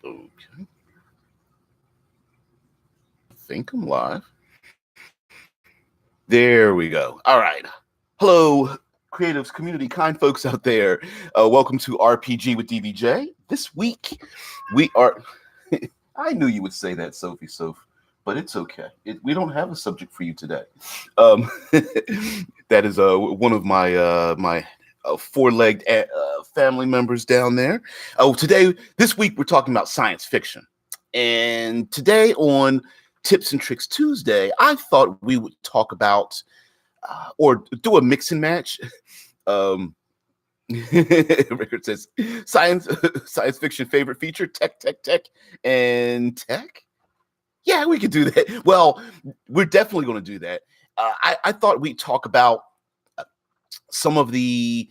Okay. I think I'm live. There we go. All right. Hello, creatives, community, kind folks out there. Welcome to RPG with DBJ. This week, we are. I knew you would say that, Sophie Soph, but it's okay. We don't have a subject for you today. That is one of my four-legged family members down there. This week, we're talking about science fiction. And today on Tips and Tricks Tuesday, I thought we would talk about or do a mix and match. Rickard says science fiction favorite feature, tech, and tech. Yeah, we could do that. Well, we're definitely going to do that. I thought we'd talk about some of the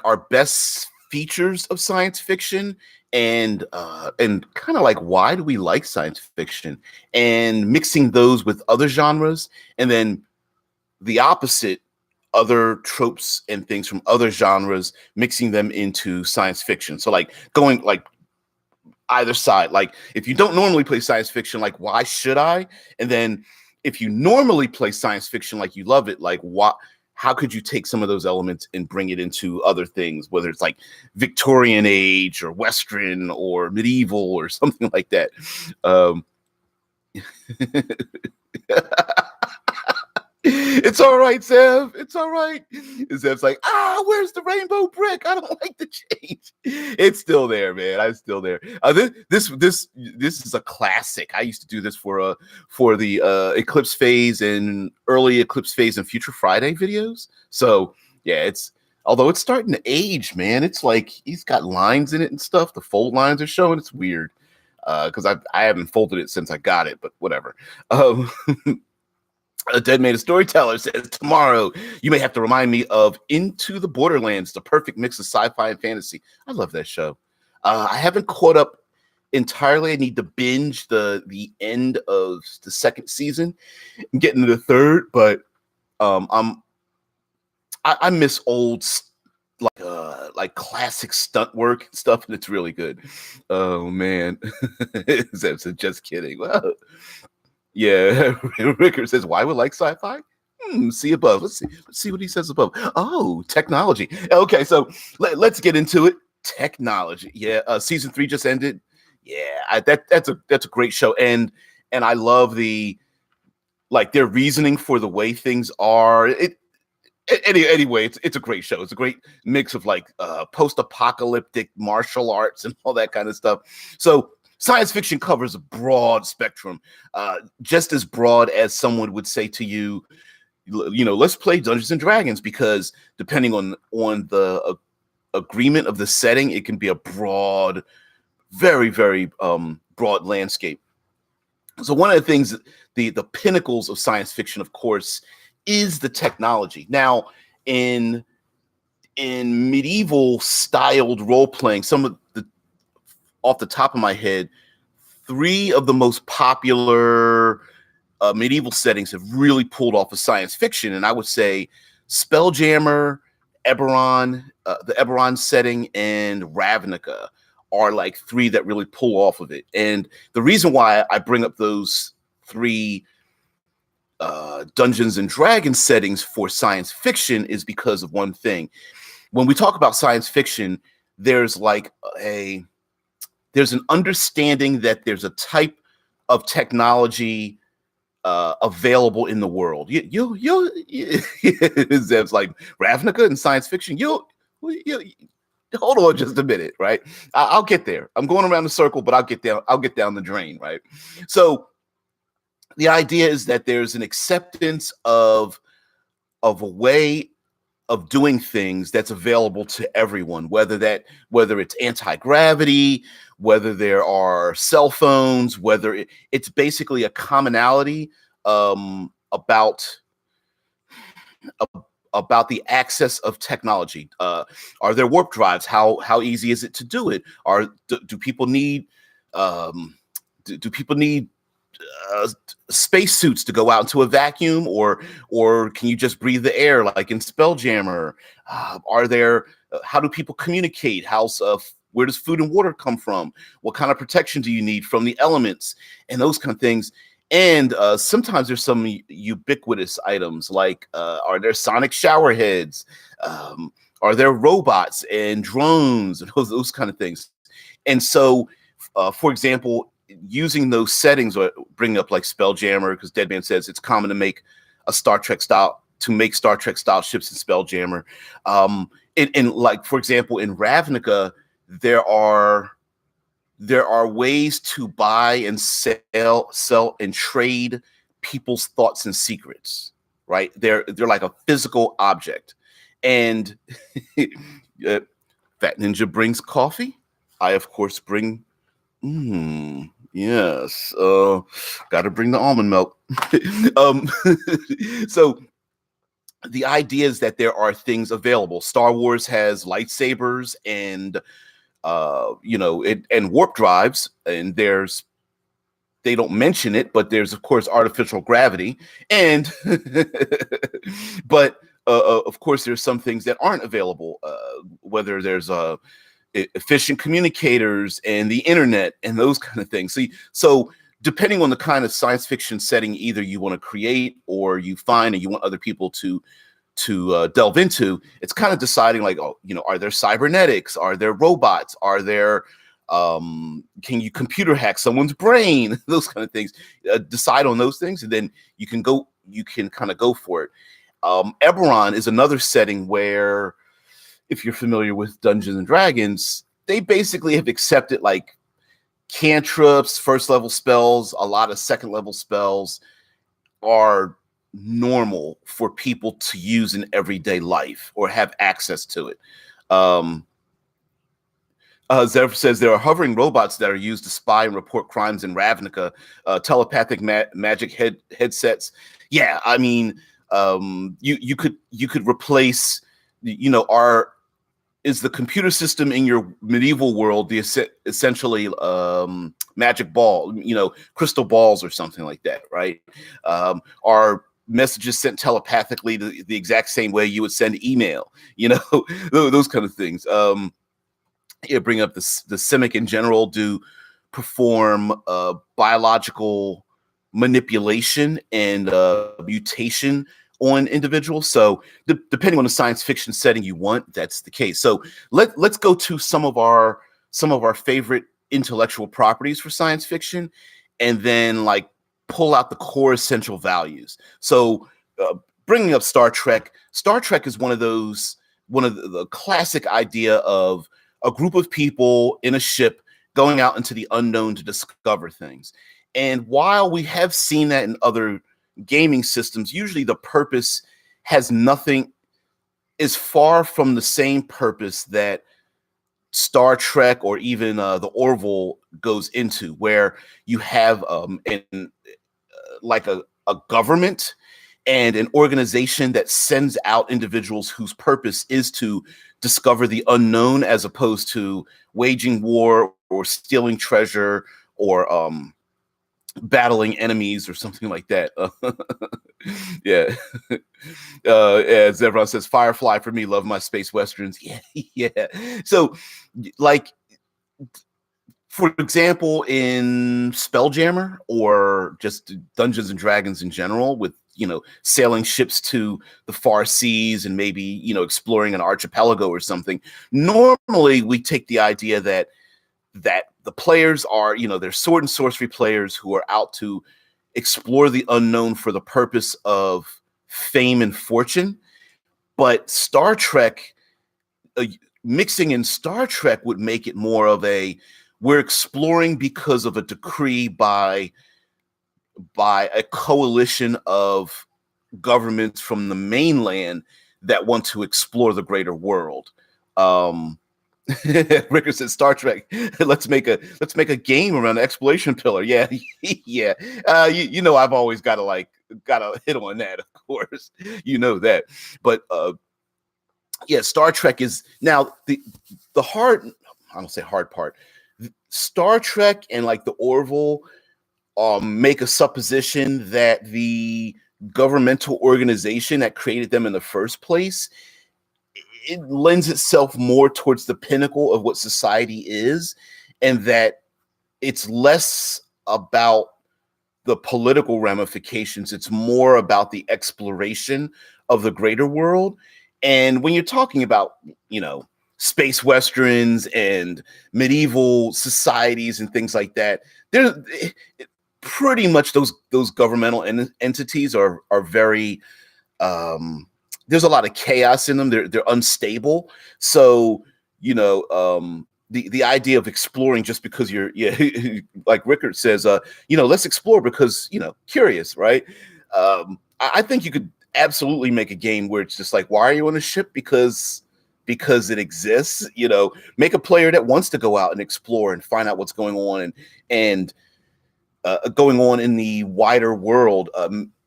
our best features of science fiction and kind of why do we like science fiction, and mixing those with other genres, and then the opposite, other tropes and things from other genres, mixing them into science fiction. So going either side. If you don't normally play science fiction, why should I? And then if you normally play science fiction, you love it, how could you take some of those elements and bring it into other things, whether it's Victorian age or Western or medieval or something like that. It's all right, Zev. It's all right. Zev's where's the rainbow brick? I don't like the change. It's still there, man. I'm still there. This is a classic. I used to do this for the Eclipse Phase and early Eclipse Phase and Future Friday videos. So yeah, although it's starting to age, man. It's he's got lines in it and stuff. The fold lines are showing. It's weird because I haven't folded it since I got it, but whatever. A Dead Man, a Storyteller, says, tomorrow you may have to remind me of Into the Borderlands, the perfect mix of sci-fi and fantasy. I love that show. I haven't caught up entirely. I need to binge the end of the second season and get into the third, but I miss old classic stunt work and stuff, and it's really good. Oh man. Zeb said, just kidding. Well, yeah, Rickard says, why would like sci-fi? See above. Let's see what he says above. Oh, technology. Okay, so let's get into it. Technology. Yeah, season 3 just ended. Yeah, that's a great show, and I love the their reasoning for the way things are. Anyway, it's a great show. It's a great mix of post-apocalyptic martial arts and all that kind of stuff. So science fiction covers a broad spectrum, just as broad as someone would say to you, let's play Dungeons and Dragons, because depending on the agreement of the setting, it can be a broad, very, very broad landscape. So one of the things, the pinnacles of science fiction, of course, is the technology. Now, in medieval styled role playing, some of the, off the top of my head, 3 of the most popular medieval settings have really pulled off of science fiction, and I would say Spelljammer, Eberron, the Eberron setting, and Ravnica are 3 that really pull off of it. And the reason why I bring up those 3 Dungeons and Dragons settings for science fiction is because of one thing. When we talk about science fiction, there's there's an understanding that there's a type of technology available in the world. You Zev's Ravnica and science fiction. You hold on just a minute, right? I'll get there. I'm going around the circle, but I'll get down the drain, right? So the idea is that there's an acceptance of a way of doing things that's available to everyone, whether it's anti-gravity, whether there are cell phones, whether it's basically a commonality about the access of technology. Are there warp drives? How easy is it to do it? Do people need spacesuits to go out into a vacuum, or can you just breathe the air like in Spelljammer? How do people communicate? How's Where does food and water come from? What kind of protection do you need from the elements and those kind of things? And sometimes there's some ubiquitous items like are there sonic shower heads? Are there robots and drones and those kind of things? And so, for example, using those settings or bring up like Spelljammer, because Deadman says it's common to make a Star Trek style ships in Spelljammer. And like, for example, in Ravnica, there are ways to buy and sell and trade people's thoughts and secrets, right? They're like a physical object. And Fat Ninja brings coffee. I, of course, bring, yes, got to bring the almond milk. So the idea is that there are things available. Star Wars has lightsabers and and warp drives, and they don't mention it, but there's of course artificial gravity, and but of course there's some things that aren't available, whether there's efficient communicators and the internet and those kind of things. So depending on the kind of science fiction setting either you want to create or you find and you want other people to delve into, it's kind of deciding like, are there cybernetics? Are there robots? Are there, can you computer hack someone's brain? Those kind of things. Decide on those things, and then you can kind of go for it. Eberron is another setting where, if you're familiar with Dungeons and Dragons, they basically have accepted like cantrips, first level spells, a lot of second level spells are normal for people to use in everyday life or have access to it. Zephyr says there are hovering robots that are used to spy and report crimes in Ravnica, telepathic magic headsets. Yeah, I mean, you could replace, is the computer system in your medieval world the essentially magic ball, crystal balls or something like that, right? Are messages sent telepathically the exact same way you would send email, those kind of things. Bring up the Simic in general do perform biological manipulation and mutation on individuals. So depending on the science fiction setting you want, that's the case. So let's go to some of our favorite intellectual properties for science fiction, and then like pull out the core essential values. So bringing up Star Trek is one of the classic idea of a group of people in a ship going out into the unknown to discover things. And while we have seen that in other gaming systems, usually the purpose is far from the same purpose that Star Trek or even the Orville goes into, where you have like a government and an organization that sends out individuals whose purpose is to discover the unknown, as opposed to waging war or stealing treasure or battling enemies or something like that. Yeah. As everyone says, Firefly for me, love my space westerns. Yeah, yeah. So, like, for example, in Spelljammer or just Dungeons and Dragons in general, with sailing ships to the far seas and maybe exploring an archipelago or something, normally we take the idea that the players are they're sword and sorcery players who are out to explore the unknown for the purpose of fame and fortune. But Star Trek, mixing in Star Trek would make it more of we're exploring because of a decree by a coalition of governments from the mainland that want to explore the greater world. Ricker says Star Trek. Let's make a game around the exploration pillar. Yeah, yeah. I've always gotta hit on that, of course. That, but yeah, Star Trek is now the hard. I don't say hard part. Star Trek and like the Orville make a supposition that the governmental organization that created them in the first place it lends itself more towards the pinnacle of what society is, and that it's less about the political ramifications. It's more about the exploration of the greater world. And when you're talking about, space westerns and medieval societies and things like that, there's pretty much those governmental entities are very there's a lot of chaos in them. They're unstable. So, the idea of exploring just because like Rickard says, let's explore because, curious, right? I think you could absolutely make a game where it's just like, why are you on a ship? Because it exists. Make a player that wants to go out and explore and find out what's going on and going on in the wider world.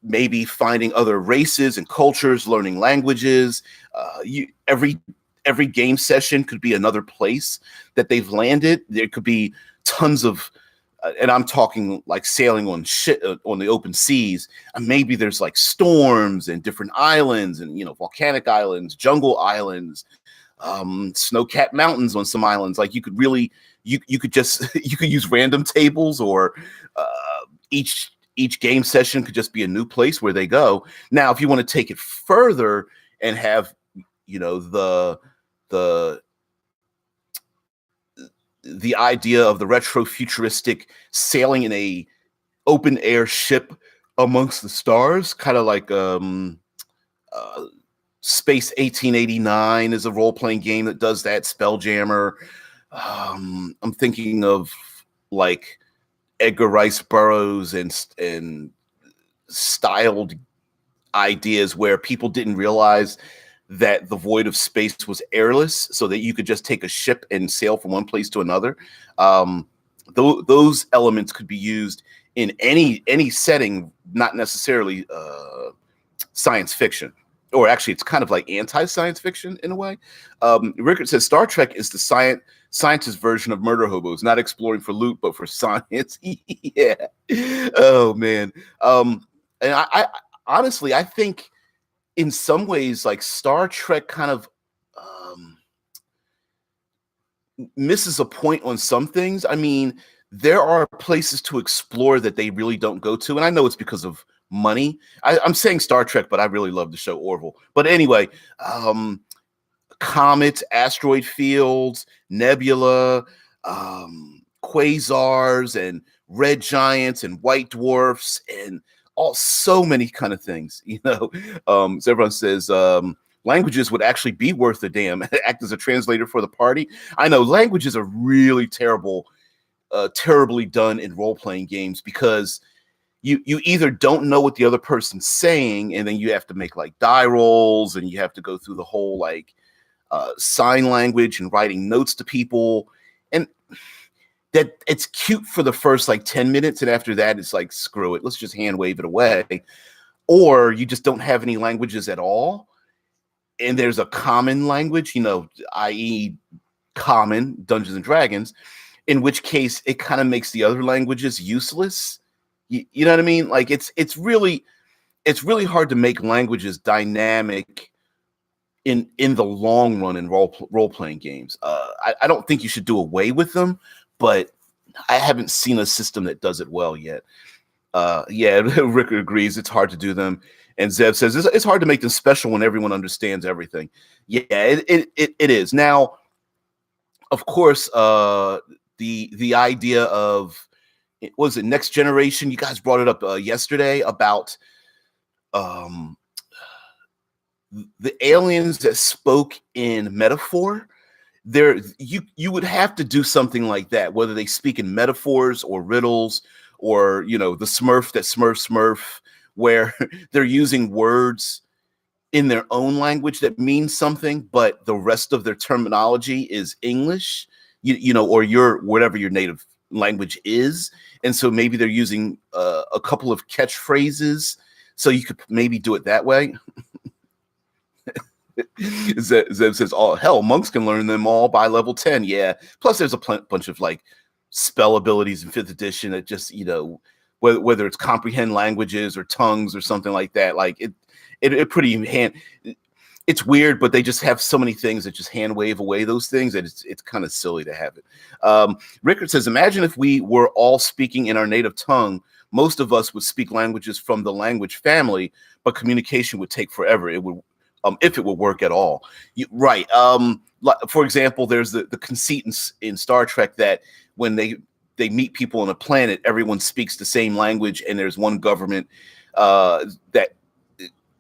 Maybe finding other races and cultures, learning languages. Every game session could be another place that they've landed. There could be tons of, and I'm talking like sailing on on the open seas. And maybe there's like storms and different islands, and volcanic islands, jungle islands, snow-capped mountains on some islands. Like you could really, you could just you could use random tables, or each game session could just be a new place where they go. Now, if you want to take it further and have, the idea of the retro futuristic sailing in a open air ship amongst the stars, kind of like Space 1889 is a role-playing game that does that. Spelljammer. I'm thinking of like Edgar Rice Burroughs and styled ideas where people didn't realize that the void of space was airless, so that you could just take a ship and sail from one place to another. Those elements could be used in any setting, not necessarily science fiction. Or actually, it's kind of like anti-science fiction in a way. Rickard says Star Trek is the scientist version of Murder Hobos, not exploring for loot, but for science. Yeah. Oh man. And I honestly, I think in some ways, like Star Trek kind of misses a point on some things. I mean, there are places to explore that they really don't go to, and I know it's because of money. I'm saying Star Trek, but I really love the show Orville. But anyway, comets, asteroid fields, nebula, quasars, and red giants, and white dwarfs, and so many kind of things. So everyone says languages would actually be worth a damn. Act as a translator for the party. I know languages are really terribly done in role-playing games, because you either don't know what the other person's saying, and then you have to make like die rolls, and you have to go through the whole like sign language and writing notes to people, and that it's cute for the first like 10 minutes, and after that it's like, screw it, let's just hand wave it away. Or you just don't have any languages at all, and there's a common language, i.e. common Dungeons and Dragons, in which case it kind of makes the other languages useless. You know what I mean? Like it's really hard to make languages dynamic in the long run in role playing games. I don't think you should do away with them, but I haven't seen a system that does it well yet. Yeah, Rick agrees. It's hard to do them, and Zeb says it's hard to make them special when everyone understands everything. Yeah, it is. Now, of course, the idea of, was it Next Generation? You guys brought it up yesterday about the aliens that spoke in metaphor. There, you would have to do something like that, whether they speak in metaphors or riddles, or the Smurf that Smurf, where they're using words in their own language that means something, but the rest of their terminology is English, or whatever your native language is. And so maybe they're using a couple of catchphrases, so you could maybe do it that way. Zeb says, "Oh hell, monks can learn them all by level 10." Yeah. Plus, there's a bunch of like spell abilities in 5th edition that just whether it's comprehend languages or tongues or something like that. Like it pretty hand. it's weird, but they just have so many things that just hand wave away those things that it's kind of silly to have it. Rickard says, imagine if we were all speaking in our native tongue. Most of us would speak languages from the language family, but communication would take forever. It would, if it would work at all. Right. For example, there's the conceit in Star Trek that when they meet people on a planet, everyone speaks the same language, and there's one government that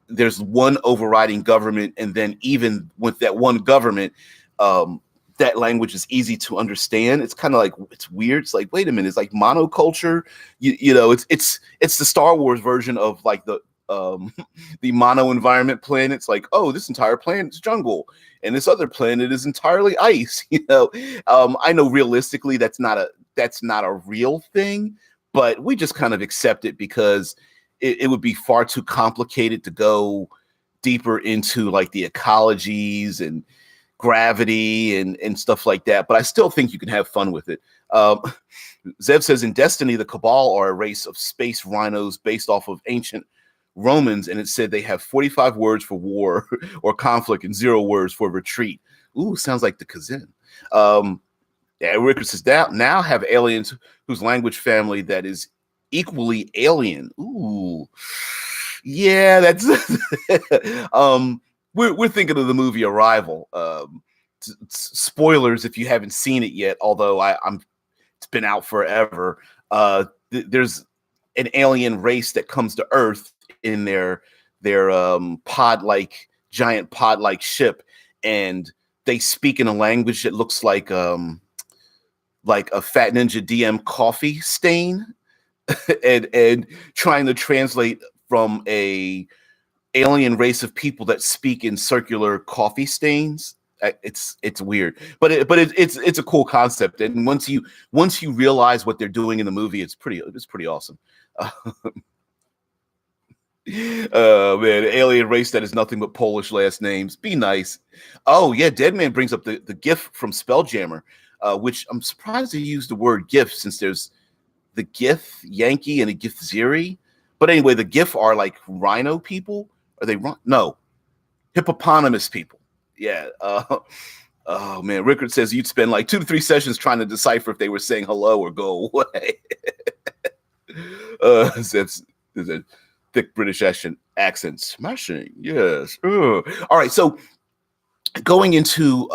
there's one overriding government, and then even with that one government, that language is easy to understand. It's kind of like, it's weird. It's like, wait a minute, it's like monoculture. You know, it's the Star Wars version of like the mono environment planets. Like, oh, this entire planet's jungle, and this other planet is entirely ice. You know, I know realistically that's not a real thing, but we just kind of accept it because it would be far too complicated to go deeper into like the ecologies and gravity and stuff like that. But I still think you can have fun with it. Zev says, in Destiny, the Cabal are a race of space rhinos based off of ancient Romans, and it said they have 45 words for war or conflict and 0 words for retreat. Ooh, sounds like the Kazin. Yeah, Rickard says, now have aliens whose language family that is equally alien. Ooh, yeah, that's we're thinking of the movie Arrival. Spoilers if you haven't seen it yet, although it's been out forever. There's an alien race that comes to Earth in their giant pod-like ship, and they speak in a language that looks like a Fat Ninja DM coffee stain. and trying to translate from a alien race of people that speak in circular coffee stains. It's weird, but it's a cool concept. And once you realize what they're doing in the movie, it's pretty awesome. Man, alien race that is nothing but Polish last names. Be nice. Oh yeah, Deadman brings up the GIF from Spelljammer, which I'm surprised he used the word GIF since there's the GIF Yankee and the GIF Zeri. But anyway, the GIF are like rhino people. Are they no hippopotamus people? Yeah. Oh man, Rickard says you'd spend like 2 to 3 sessions trying to decipher if they were saying hello or go away. That's a thick British accent. Smashing, yes. All right, so going into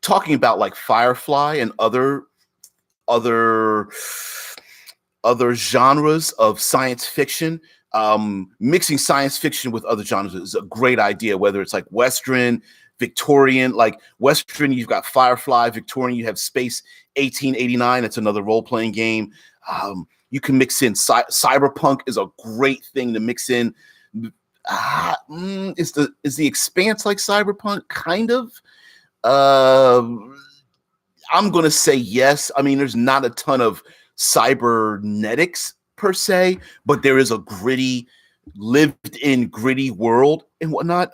talking about like Firefly and other genres of science fiction. Mixing science fiction with other genres is a great idea, whether it's like Western, Victorian. Like Western, you've got Firefly. Victorian, you have Space 1889. That's another role-playing game. You can mix in cyberpunk is a great thing to mix in. Is the Expanse like cyberpunk? Kind of. I'm going to say yes. I mean, there's not a ton of cybernetics per se, but there is a lived-in gritty world and whatnot.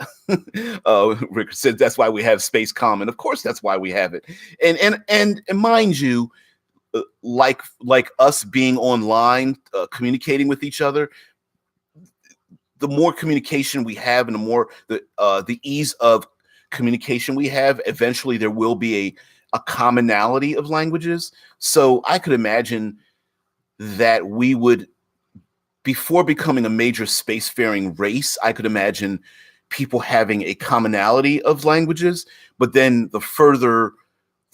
Rick said that's why we have Space Common. Of course, that's why we have it. And mind you, like us being online, communicating with each other, the more communication we have and the more the ease of communication we have, eventually there will be a commonality of languages. So I could imagine that we would, before becoming a major spacefaring race, I could imagine people having a commonality of languages. But then the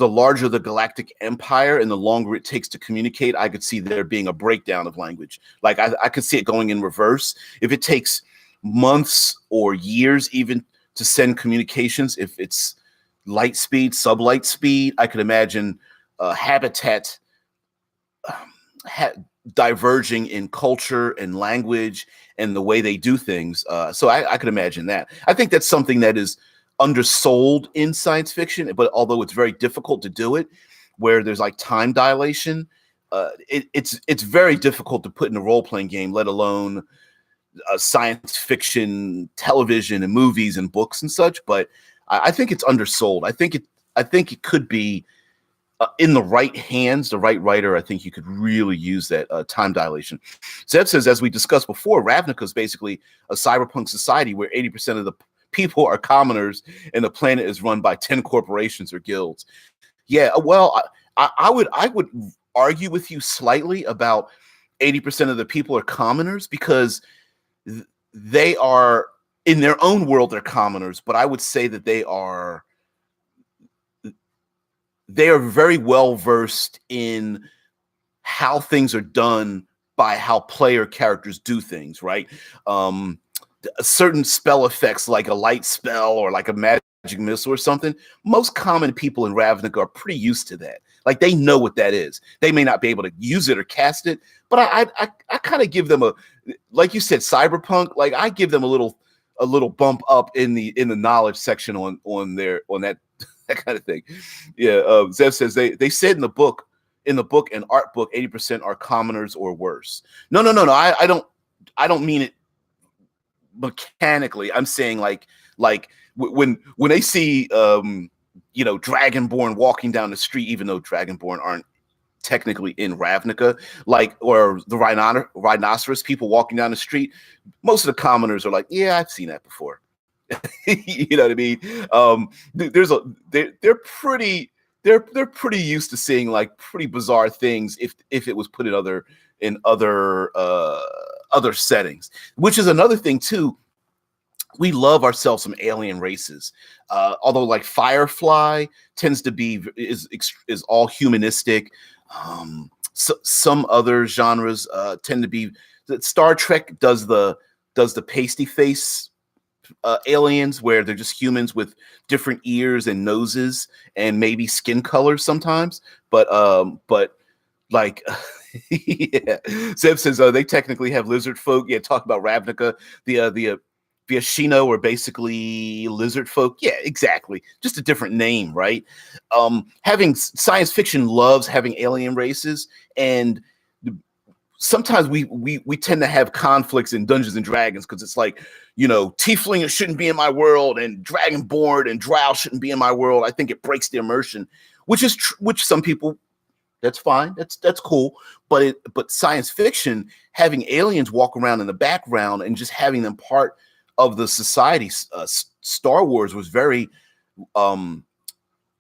larger the galactic empire and the longer it takes to communicate, I could see there being a breakdown of language. Like I could see it going in reverse. If it takes months or years even to send communications, if it's light speed, sublight speed, I could imagine habitat diverging in culture and language and the way they do things. So I could imagine that. I think that's something that is undersold in science fiction, but although it's very difficult to do it, where there's like time dilation, it's very difficult to put in a role-playing game, let alone science fiction, television and movies and books and such. But I think it's undersold. I think it could be in the right hands, the right writer. I think you could really use that time dilation. Zev says, as we discussed before, Ravnica is basically a cyberpunk society where 80% of the people are commoners and the planet is run by 10 corporations or guilds. Yeah, well, I would argue with you slightly about 80% of the people are commoners, because they are, in their own world, they're commoners, but I would say that they are very well versed in how things are done by how player characters do things, right? Um, Certain spell effects, like a light spell or like a magic missile or something, most common people in Ravnica are pretty used to that. Like, they know what that is. They may not be able to use it or cast it, but I kind of give them a, like you said, cyberpunk. Like, I give them a little bump up in the knowledge section on that that kind of thing. Yeah, Zev says they said in the book and art book 80% are commoners or worse. No. I don't mean it mechanically. I'm saying when they see Dragonborn walking down the street, even though Dragonborn aren't technically in Ravnica, like, or the rhinoceros people walking down the street, most of the commoners are like, yeah, I've seen that before. You know what I mean? They're pretty used to seeing like pretty bizarre things if it was put in other settings, which is another thing too. We love ourselves some alien races, although like Firefly tends to be is all humanistic. So some other genres tend to be. Star Trek does the pasty face aliens, where they're just humans with different ears and noses and maybe skin colors sometimes, but like yeah. Zeb says they technically have lizard folk. Yeah, talk about Ravnica. The Viashino are basically lizard folk. Yeah, exactly. Just a different name, right? Having science fiction loves having alien races, and sometimes we tend to have conflicts in Dungeons and Dragons, because it's like, Tiefling shouldn't be in my world, and Dragonborn and Drow shouldn't be in my world. I think it breaks the immersion, which some people, that's fine. That's cool. But science fiction, having aliens walk around in the background and just having them part of the society, Star Wars was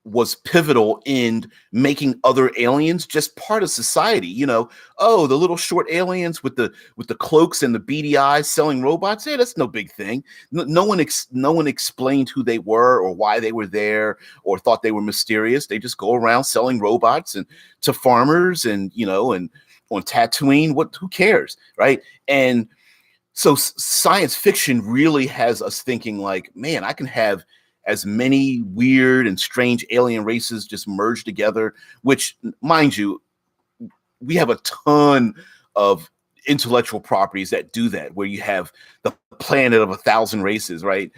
was pivotal in making other aliens just part of society. Oh, the little short aliens with the cloaks and the beady eyes selling robots. Yeah, that's no big thing. No one explained who they were or why they were there or thought they were mysterious. They just go around selling robots and to farmers and and on Tatooine. Who cares, right? And so science fiction really has us thinking like, man, I can have as many weird and strange alien races just merged together, which, mind you, we have a ton of intellectual properties that do that, where you have the planet of 1,000 races, right?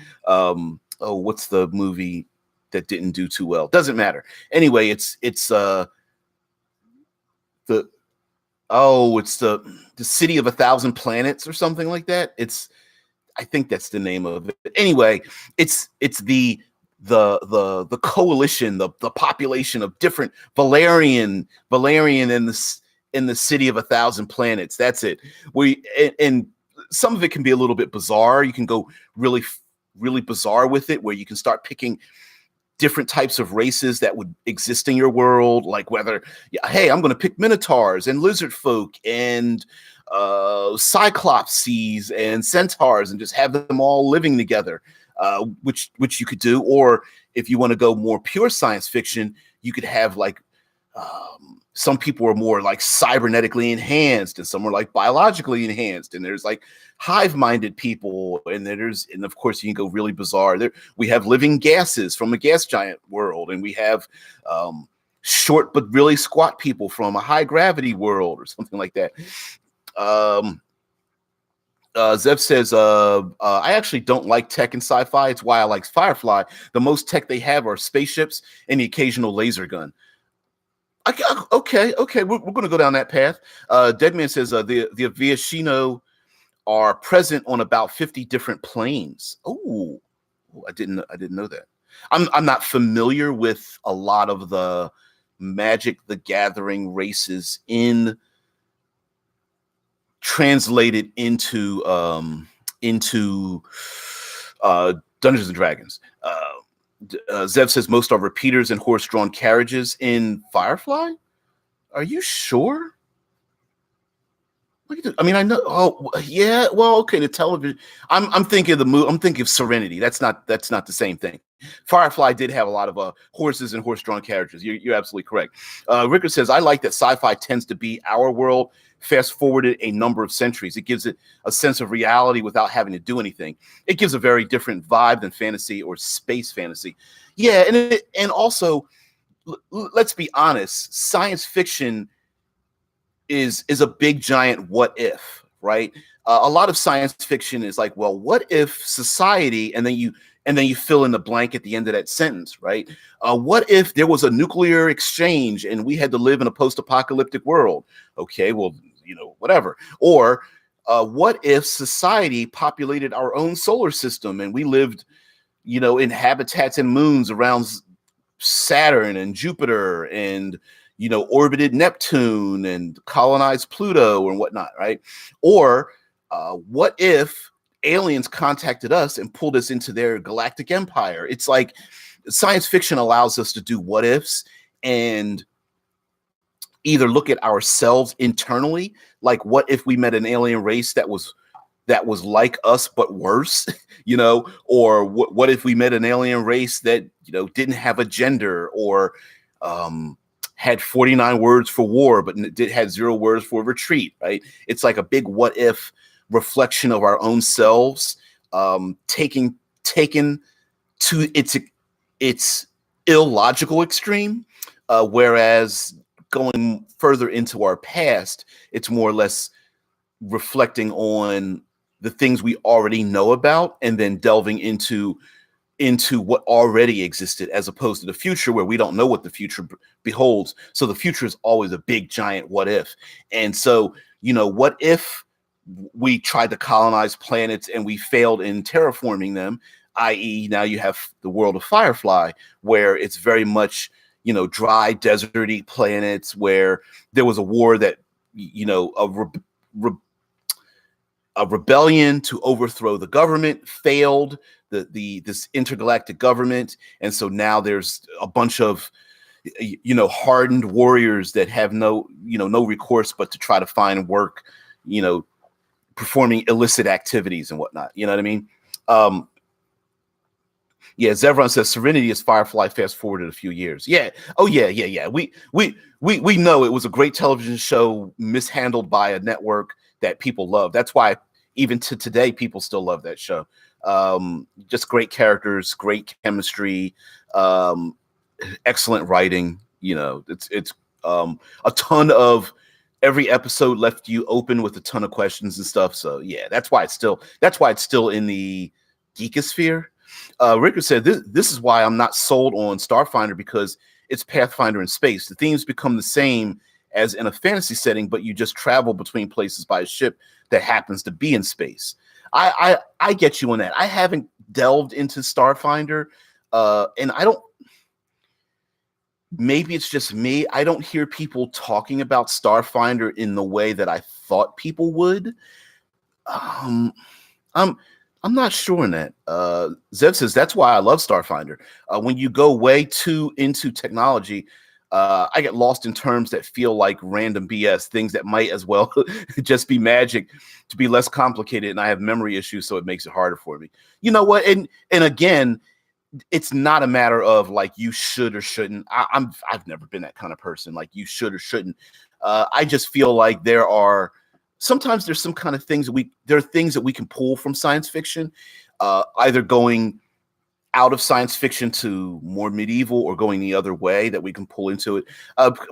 What's the movie that didn't do too well? Doesn't matter. Anyway, it's the City of 1,000 Planets or something like that. I think that's the name of it. Anyway, it's the coalition, the population of different Valerian in the City of 1,000 Planets. That's it. And some of it can be a little bit bizarre. You can go really, really bizarre with it, where you can start picking different types of races that would exist in your world, like whether, hey, I'm going to pick minotaurs and lizard folk and cyclopses and centaurs and just have them all living together, which you could do. Or if you want to go more pure science fiction, you could have like some people are more like cybernetically enhanced, and some are like biologically enhanced, and there's like hive-minded people, and of course you can go really bizarre. We have living gases from a gas giant world, and we have short but really squat people from a high gravity world or something like that. Zev says, I actually don't like tech and sci-fi. It's why I like Firefly. The most tech they have are spaceships and the occasional laser gun. Okay, we're going to go down that path. Deadman says the Viashino are present on about 50 different planes. Oh, I didn't know that. I'm not familiar with a lot of the Magic the Gathering races translated into Dungeons and Dragons. Zev says most are repeaters and horse-drawn carriages in Firefly. Are you sure? I mean, I know. Oh, yeah. Well, okay. The television. I'm thinking of the movie. I'm thinking of Serenity. That's not the same thing. Firefly did have a lot of horses and horse-drawn carriages. You're absolutely correct. Ricker says I like that sci-fi tends to be our world fast forwarded a number of centuries. It gives it a sense of reality without having to do anything. It gives a very different vibe than fantasy or space fantasy. Yeah, and also, let's be honest. Science fiction is a big giant what if, right? A lot of science fiction is like, well, what if society, and then you fill in the blank at the end of that sentence, right? What if there was a nuclear exchange and we had to live in a post-apocalyptic world? Okay, well, whatever. Or what if society populated our own solar system and we lived, in habitats and moons around Saturn and Jupiter and orbited Neptune and colonized Pluto and whatnot, right? Or what if aliens contacted us and pulled us into their galactic empire? It's like science fiction allows us to do what ifs and either look at ourselves internally, like what if we met an alien race that was like us but worse, or what if we met an alien race that didn't have a gender, or had 49 words for war, but had 0 words for retreat, right? It's like a big what if reflection of our own selves, taken to its illogical extreme, whereas going further into our past, it's more or less reflecting on the things we already know about and then delving into what already existed, as opposed to the future where we don't know what the future beholds. So the future is always a big giant what if. And so, what if we tried to colonize planets and we failed in terraforming them, i.e. now you have the world of Firefly, where it's very much, dry, deserty planets where there was a war that, a rebellion to overthrow the government failed, this intergalactic government, and so now there's a bunch of hardened warriors that have no recourse but to try to find work, performing illicit activities and whatnot. You know what I mean? Yeah, Zevron says Serenity is Firefly fast forwarded a few years. Yeah. Oh yeah. We know it was a great television show mishandled by a network that people love. That's why even to today people still love that show. Just great characters, great chemistry, excellent writing. It's a ton of every episode left you open with a ton of questions and stuff. So yeah, that's why it's still in the geekosphere. Ricker said this is why I'm not sold on Starfinder, because it's Pathfinder in space. The themes become the same as in a fantasy setting, but you just travel between places by a ship that happens to be in space. I get you on that. I haven't delved into Starfinder, and I don't. Maybe it's just me. I don't hear people talking about Starfinder in the way that I thought people would. I'm not sure on that. Zev says that's why I love Starfinder. When you go way too into technology, I get lost in terms that feel like random BS, things that might as well just be magic to be less complicated. And I have memory issues, so it makes it harder for me. You know what? And again, it's not a matter of like you should or shouldn't. I've never been that kind of person, like you should or shouldn't. I just feel like sometimes there's some kind of things there are things that we can pull from science fiction, either going out of science fiction to more medieval or going the other way, that we can pull into it.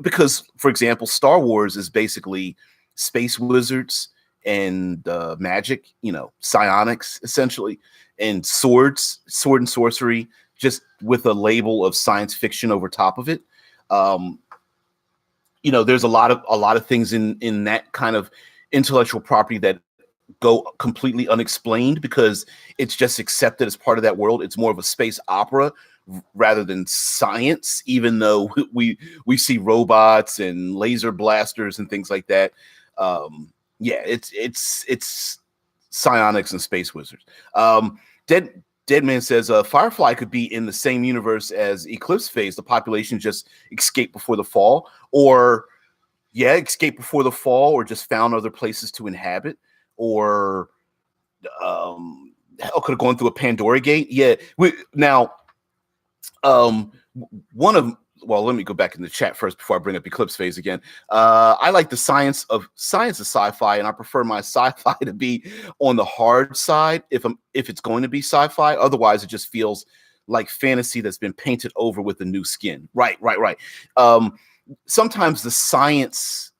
Because, for example, Star Wars is basically space wizards and magic, psionics essentially, and sword and sorcery, just with a label of science fiction over top of it. There's a lot of things in that kind of intellectual property that go completely unexplained because it's just accepted as part of that world. It's more of a space opera rather than science, even though we see robots and laser blasters and things like that. It's psionics and space wizards. Deadman says Firefly could be in the same universe as Eclipse Phase. The population just escaped before the fall, or escaped before the fall, or just found other places to inhabit, or hell, could have gone through a Pandora gate. Yeah. Now, one of well, let me go back in the chat first before I bring up Eclipse Phase again. I like the science of sci-fi, and I prefer my sci-fi to be on the hard side if it's going to be sci-fi. Otherwise, it just feels like fantasy that's been painted over with a new skin. Right. Sometimes the science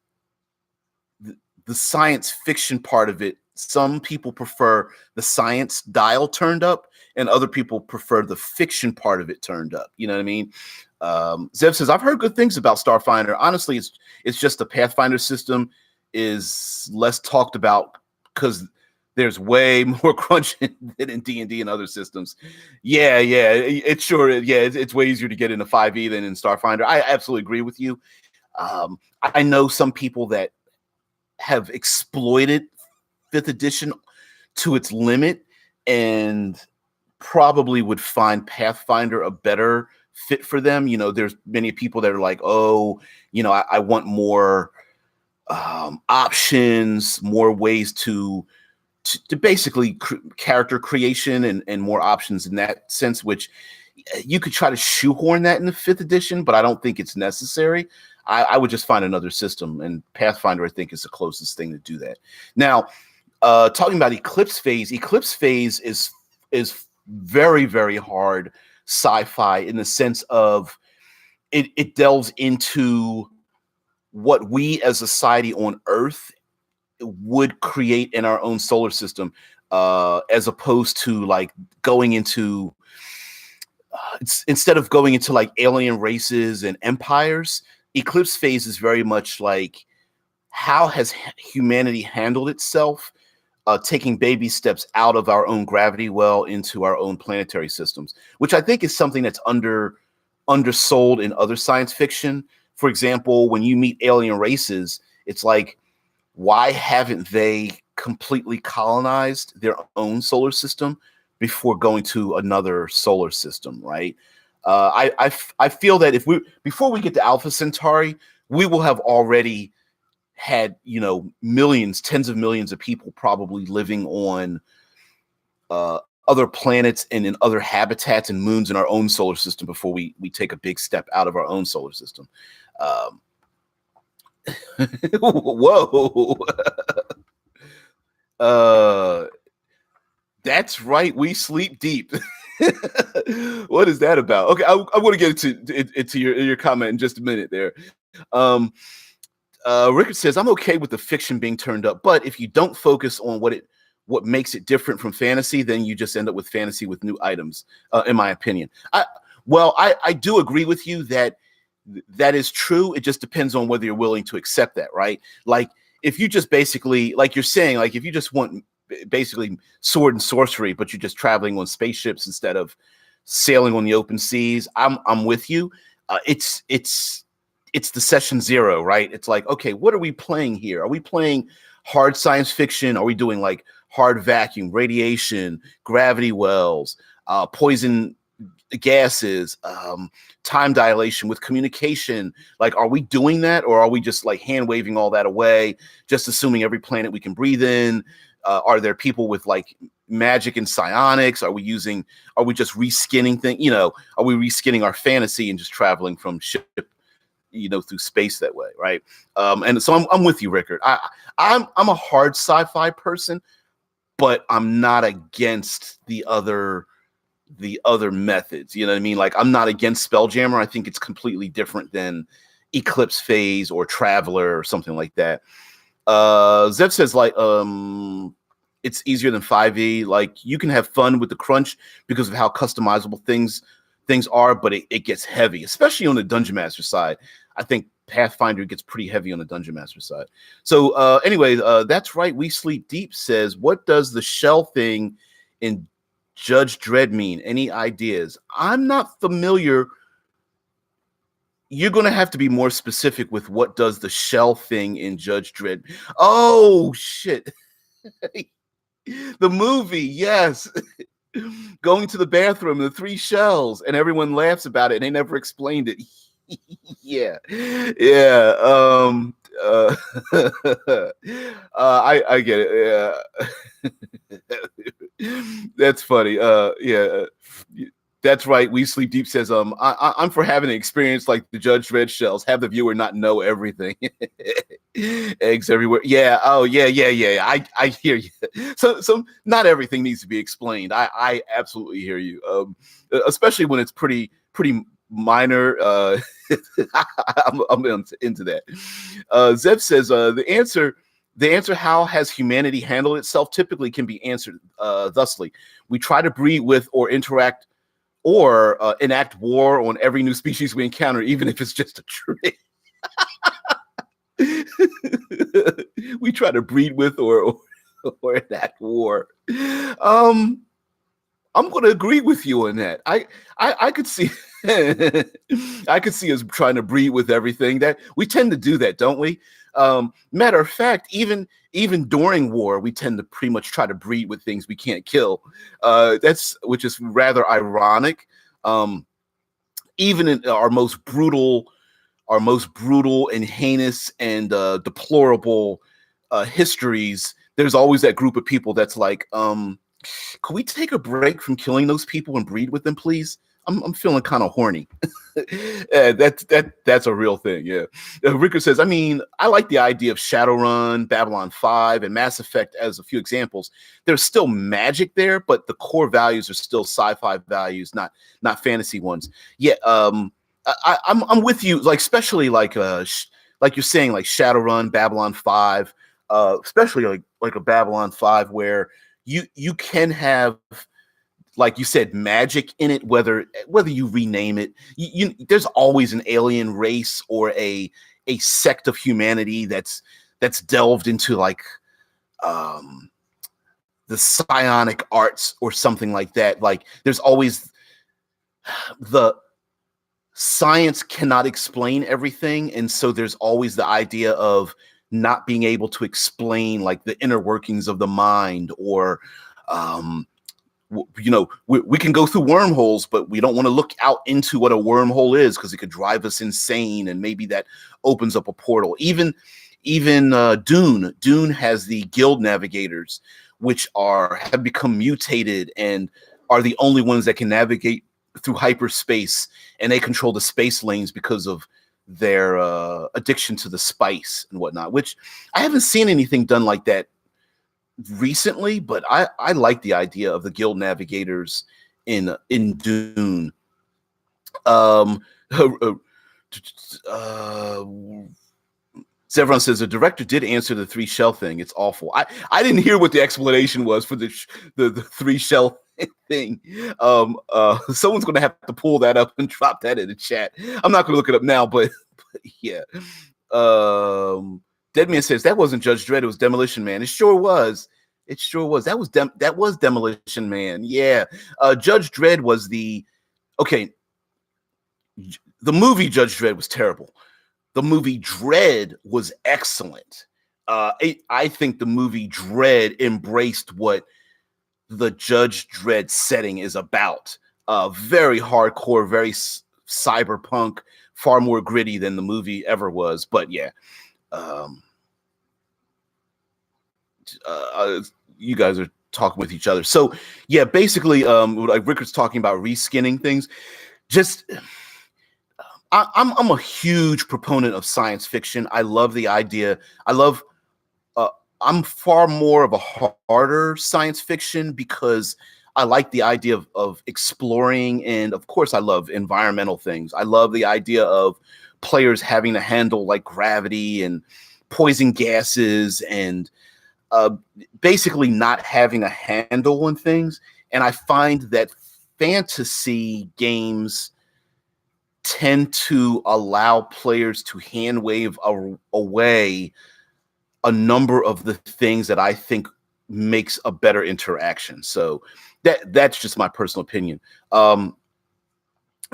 fiction part of it, some people prefer the science dial turned up, and other people prefer the fiction part of it turned up. You know what I mean? Zev says, I've heard good things about Starfinder. Honestly, it's just the Pathfinder system is less talked about because there's way more crunching than in D&D and other systems. Yeah, it's sure. Yeah, it's way easier to get into 5e than in Starfinder. I absolutely agree with you. I know some people that have exploited 5th edition to its limit and probably would find Pathfinder a better fit for them. You know, there's many people that are like, oh, you know, I want more options, more ways to basically character creation and more options in that sense, which you could try to shoehorn that in the 5th edition, but I don't think it's necessary. I would just find another system, and Pathfinder, I think, is the closest thing to do that. Now, talking about Eclipse Phase is very, very hard sci-fi in the sense of it delves into what we as a society on Earth would create in our own solar system, as opposed to like going into instead of going into like alien races and empires. Eclipse Phase is very much like, how has humanity handled itself, taking baby steps out of our own gravity well into our own planetary systems, which I think is something that's undersold in other science fiction. For example, when you meet alien races, it's like, why haven't they completely colonized their own solar system before going to another solar system, right? I feel that before we get to Alpha Centauri, we will have already had, you know, millions, tens of millions of people probably living on other planets and in other habitats and moons in our own solar system before we take a big step out of our own solar system. Whoa. That's right. We sleep deep. What is that about? Okay, I want to get into your comment in just a minute there. Rickard says, I'm okay with the fiction being turned up, but if you don't focus on what makes it different from fantasy, then you just end up with fantasy with new items, in my opinion. I do agree with you that is true. It just depends on whether you're willing to accept that, right? Like, if you just basically, like you're saying, like if you just want basically sword and sorcery, but you're just traveling on spaceships instead of sailing on the open seas, I'm with you. It's the session zero, right? It's like, okay, what are we playing here? Are we playing hard science fiction? Are we doing like hard vacuum, radiation, gravity wells, poison gases, time dilation with communication? Like, are we doing that, or are we just like hand waving all that away, just assuming every planet we can breathe in? Are there people with like magic and psionics? Are we just reskinning things? You know, are we reskinning our fantasy and just traveling from ship, you know, through space that way, right? And so I'm with you, Rickard. I'm a hard sci-fi person, but I'm not against the other methods. You know what I mean? Like, I'm not against Spelljammer. I think it's completely different than Eclipse Phase or Traveler or something like that. Zev says, like, it's easier than 5e. Like, you can have fun with the crunch because of how customizable things are, but it gets heavy, especially on the Dungeon Master side. I think Pathfinder gets pretty heavy on the Dungeon Master side. So anyway, that's right. We Sleep Deep says, what does the shell thing in Judge Dredd mean? Any ideas? I'm not familiar. You're going to have to be more specific with what does the shell thing in Judge Dredd. Oh, shit. The movie, yes. Going to the bathroom, the three shells, and everyone laughs about it, and they never explained it. Yeah, yeah. I get it. Yeah, that's funny. Yeah, that's right. We Sleep Deep says, I'm for having an experience like the Judge Dredd shells. Have the viewer not know everything. Eggs everywhere. Yeah. Oh, yeah, yeah, yeah. I hear you. So not everything needs to be explained. I absolutely hear you. Especially when it's pretty minor. I'm into that. Zev says the answer how has humanity handled itself typically can be answered thusly: we try to breed with or interact or enact war on every new species we encounter, even if it's just a trick. We try to breed with or enact war. I'm going to agree with you on that. I could see I could see us trying to breed with everything. That we tend to do that, don't we? Matter of fact, even during war, we tend to pretty much try to breed with things we can't kill. That's which is rather ironic. Even in our most brutal and heinous and deplorable histories, there's always that group of people that's like, could we take a break from killing those people and breed with them, please? I'm feeling kind of horny. That's a real thing. Yeah. Ricker says, I mean, I like the idea of Shadowrun, Babylon 5, and Mass Effect as a few examples. There's still magic there, but the core values are still sci-fi values, not fantasy ones. Yeah. I'm with you. Like, especially like you're saying, like Shadowrun, Babylon 5, especially like a Babylon 5 where you can have, like you said, magic in it, whether you rename it. There's always an alien race or a sect of humanity that's delved into like the psionic arts or something like that. Like there's always the science cannot explain everything, and so there's always the idea of not being able to explain like the inner workings of the mind, or we can go through wormholes, but we don't want to look out into what a wormhole is because it could drive us insane, and maybe that opens up a portal. Even Dune has the guild navigators, which have become mutated and are the only ones that can navigate through hyperspace, and they control the space lanes because of their addiction to the spice and whatnot, which I haven't seen anything done like that recently, but I like the idea of the guild navigators in Dune. Zevron says the director did answer the three shell thing. It's awful. I didn't hear what the explanation was for the three shell thing. Someone's gonna have to pull that up and drop that in the chat. I'm not gonna look it up now, but yeah. Deadman says that wasn't Judge Dredd, it was Demolition Man. It sure was. It sure was. That was Demolition Man. Yeah. Judge Dredd was the movie Judge Dredd was terrible. The movie Dredd was excellent. I think the movie Dredd embraced what the Judge Dredd setting is about. Very hardcore, very cyberpunk, far more gritty than the movie ever was. But yeah, you guys are talking with each other. So yeah, basically, like Rickard's talking about reskinning things. Just I'm a huge proponent of science fiction. I love the idea. I'm far more of a harder science fiction because I like the idea of exploring, and of course I love environmental things. I love the idea of players having to handle like gravity and poison gases and basically not having a handle on things. And I find that fantasy games tend to allow players to hand wave away a number of the things that I think makes a better interaction. So that's just my personal opinion.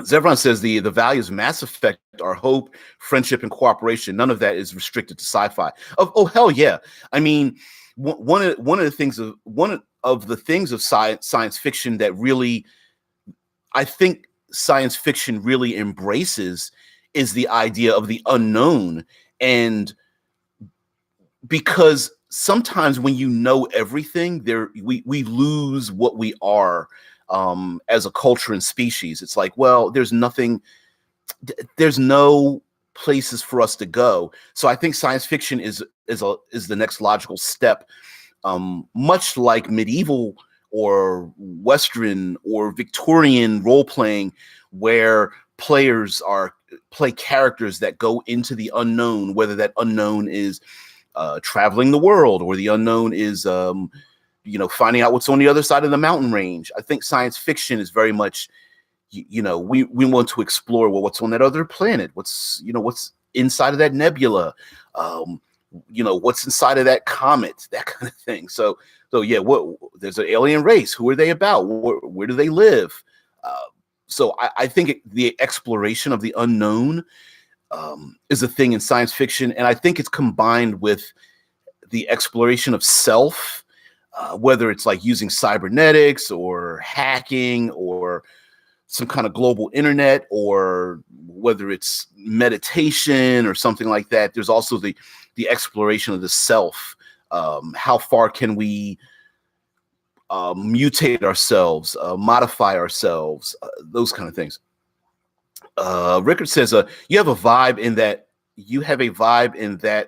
Zevron says the values of Mass Effect are hope, friendship, and cooperation. None of that is restricted to sci-fi. Oh hell yeah! I mean, one of the things of the things of science fiction that really, I think science fiction really embraces is the idea of the unknown. And because sometimes when you know everything, we lose what we are as a culture and species. It's like, well, there's nothing, there's no places for us to go. So I think science fiction is the next logical step, much like medieval or Western or Victorian role playing, where players play characters that go into the unknown, whether that unknown is traveling the world, or the unknown is finding out what's on the other side of the mountain range. I think science fiction is very much, we want to explore, well, what's on that other planet, what's inside of that nebula, what's inside of that comet, that kind of thing. So yeah, there's an alien race. Who are they about? Where do they live? So I think the exploration of the unknown is a thing in science fiction, and I think it's combined with the exploration of self, whether it's like using cybernetics or hacking or some kind of global internet, or whether it's meditation or something like that. There's also the exploration of the self. How far can we mutate ourselves, modify ourselves, those kind of things. Rickard says, you have a vibe in that,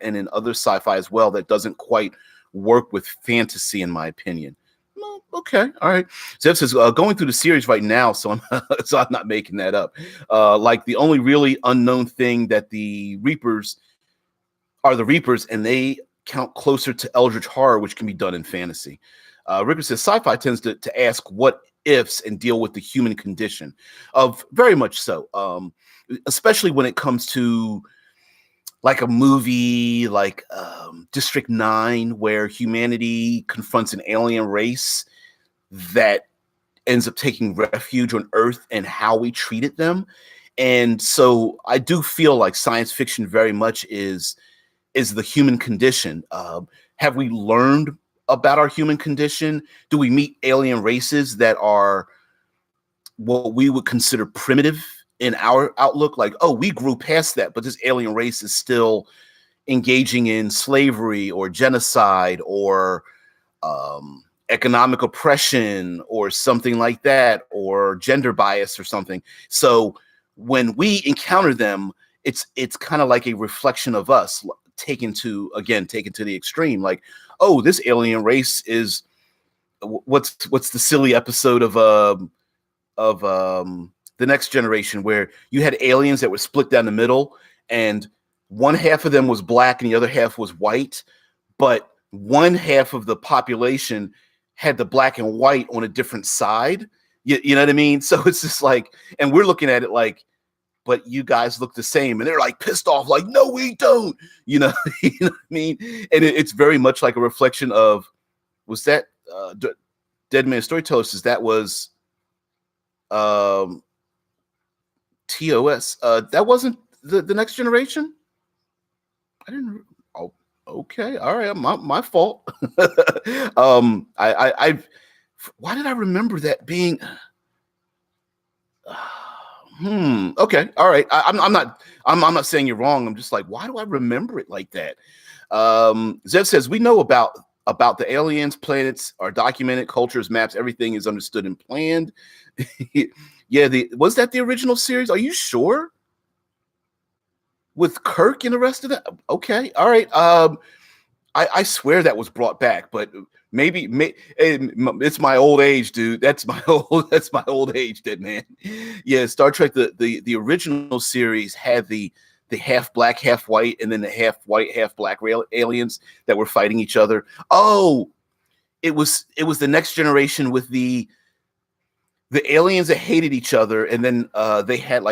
and in other sci-fi as well, that doesn't quite work with fantasy, in my opinion. Well, okay, all right. Zev says, going through the series right now, so I'm not making that up. Like the only really unknown thing that the Reapers are the Reapers, and they count closer to Eldritch horror, which can be done in fantasy. Rickard says, sci-fi tends to ask what ifs and deal with the human condition. Very much so, especially when it comes to like a movie like District 9, where humanity confronts an alien race that ends up taking refuge on Earth, and how we treated them. And so I do feel like science fiction very much is the human condition. Have we learned about our human condition? Do we meet alien races that are what we would consider primitive in our outlook? Like, oh, we grew past that, but this alien race is still engaging in slavery or genocide or economic oppression or something like that, or gender bias or something. So when we encounter them, it's kind of like a reflection of us, taken to the extreme. Like, oh, this alien race is what's the silly episode of The Next Generation, where you had aliens that were split down the middle, and one half of them was black and the other half was white, but one half of the population had the black and white on a different side. You know what I mean? So it's just like, and we're looking at it like, but you guys look the same, and they're like pissed off, like, no, we don't, you know what I mean? And it's very much like a reflection of, was that Dead Man Storyteller says that was TOS. That wasn't the Next Generation. I didn't. Oh, okay, all right, my fault. I why did I remember that being? Okay, all right. I'm not saying you're wrong. I'm just like, why do I remember it like that? Zev says, we know about the aliens, planets are documented, cultures, maps, everything is understood and planned. Yeah, was that the original series? Are you sure? With Kirk and the rest of that? Okay, all right. I swear that was brought back, but maybe it's my old age, dude. That's my old age, dead man. Yeah, Star Trek, the original series had the half black, half white, and then the half white, half black aliens that were fighting each other. Oh, it was the Next Generation with the aliens that hated each other, and then they had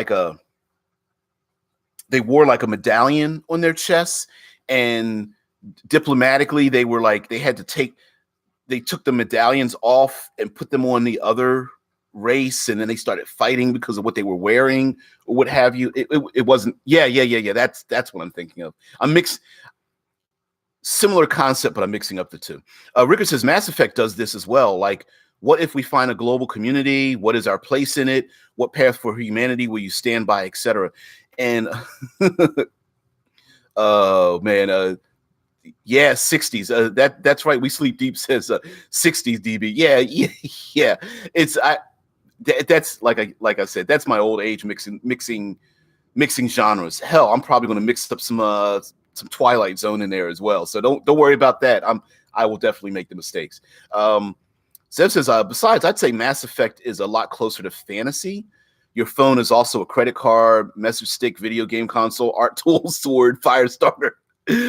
they wore like a medallion on their chests, and diplomatically they were like, they took the medallions off and put them on the other race, and then they started fighting because of what they were wearing or what have you. It wasn't. Yeah. That's what I'm thinking of. Similar concept, but I'm mixing up the two. Ricker says Mass Effect does this as well. Like, what if we find a global community? What is our place in it? What path for humanity will you stand by, etc.? And oh man, yeah, 60s. That's right. We Sleep Deep says 60s DB. Yeah, yeah, yeah. It's that's like I said, that's my old age mixing genres. Hell, I'm probably going to mix up some Twilight Zone in there as well. So don't worry about that. I will definitely make the mistakes. Zev says, besides, I'd say Mass Effect is a lot closer to fantasy. Your phone is also a credit card, message stick, video game console, art tool, sword, fire starter,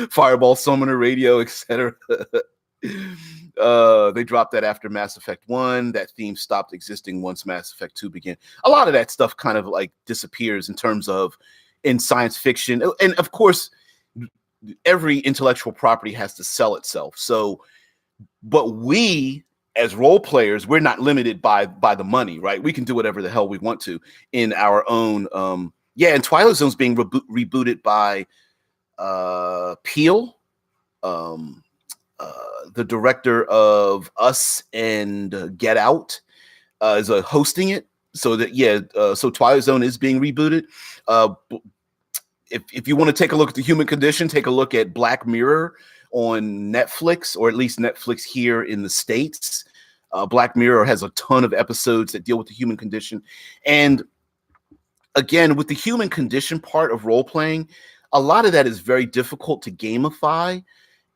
fireball, summoner, radio, etc. They dropped that after Mass Effect 1. That theme stopped existing once Mass Effect 2 began. A lot of that stuff kind of like disappears in terms of in science fiction. And of course, every intellectual property has to sell itself. So, but we as role players, we're not limited by the money, right? We can do whatever the hell we want to in our own. And Twilight Zone's being rebooted by Peele, the director of Us and Get Out, is hosting it. So that so Twilight Zone is being rebooted. If you want to take a look at the human condition, take a look at Black Mirror on Netflix, or at least Netflix here in the States. Black Mirror has a ton of episodes that deal with the human condition. And again, with the human condition part of role playing, a lot of that is very difficult to gamify.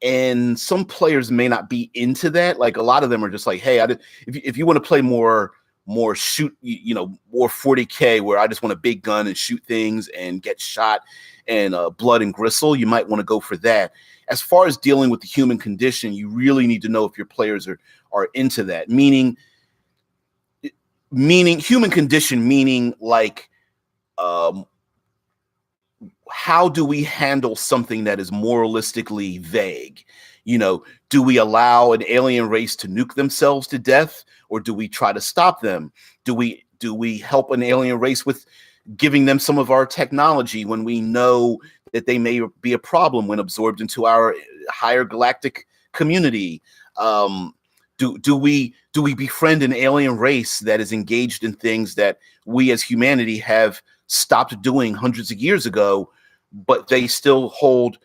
And some players may not be into that. Like a lot of them are just like, hey, if you want to play more shoot, more 40K where I just want a big gun and shoot things and get shot and blood and gristle, you might want to go for that. As far as dealing with the human condition, you really need to know if your players are into that. Meaning human condition, meaning like, how do we handle something that is moralistically vague? Do we allow an alien race to nuke themselves to death, or do we try to stop them? Do we help an alien race with giving them some of our technology when we know that they may be a problem when absorbed into our higher galactic community? Do we befriend an alien race that is engaged in things that we as humanity have stopped doing hundreds of years ago, but they still hold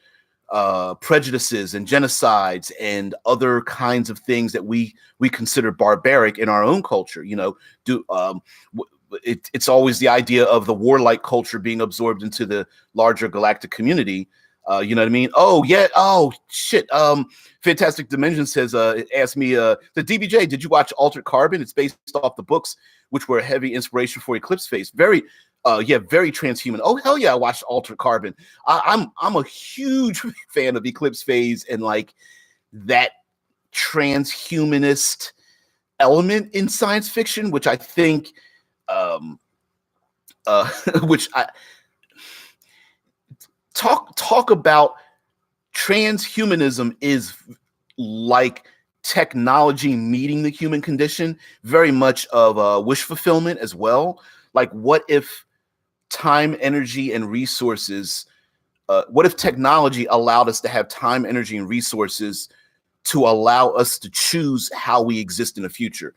prejudices and genocides and other kinds of things that we consider barbaric in our own culture? It's always the idea of the warlike culture being absorbed into the larger galactic community. You know what I mean? Oh yeah. Oh shit. Fantastic Dimension says, asked me, the DBJ, did you watch Altered Carbon? It's based off the books, which were a heavy inspiration for Eclipse Phase. Very transhuman. Oh hell yeah, I watched Altered Carbon. I'm a huge fan of Eclipse Phase and like that transhumanist element in science fiction, which I think, which I talk about. Transhumanism is like technology meeting the human condition, very much of wish fulfillment as well. Like, what if time, energy, and resources, what if technology allowed us to have time, energy, and resources to allow us to choose how we exist in the future?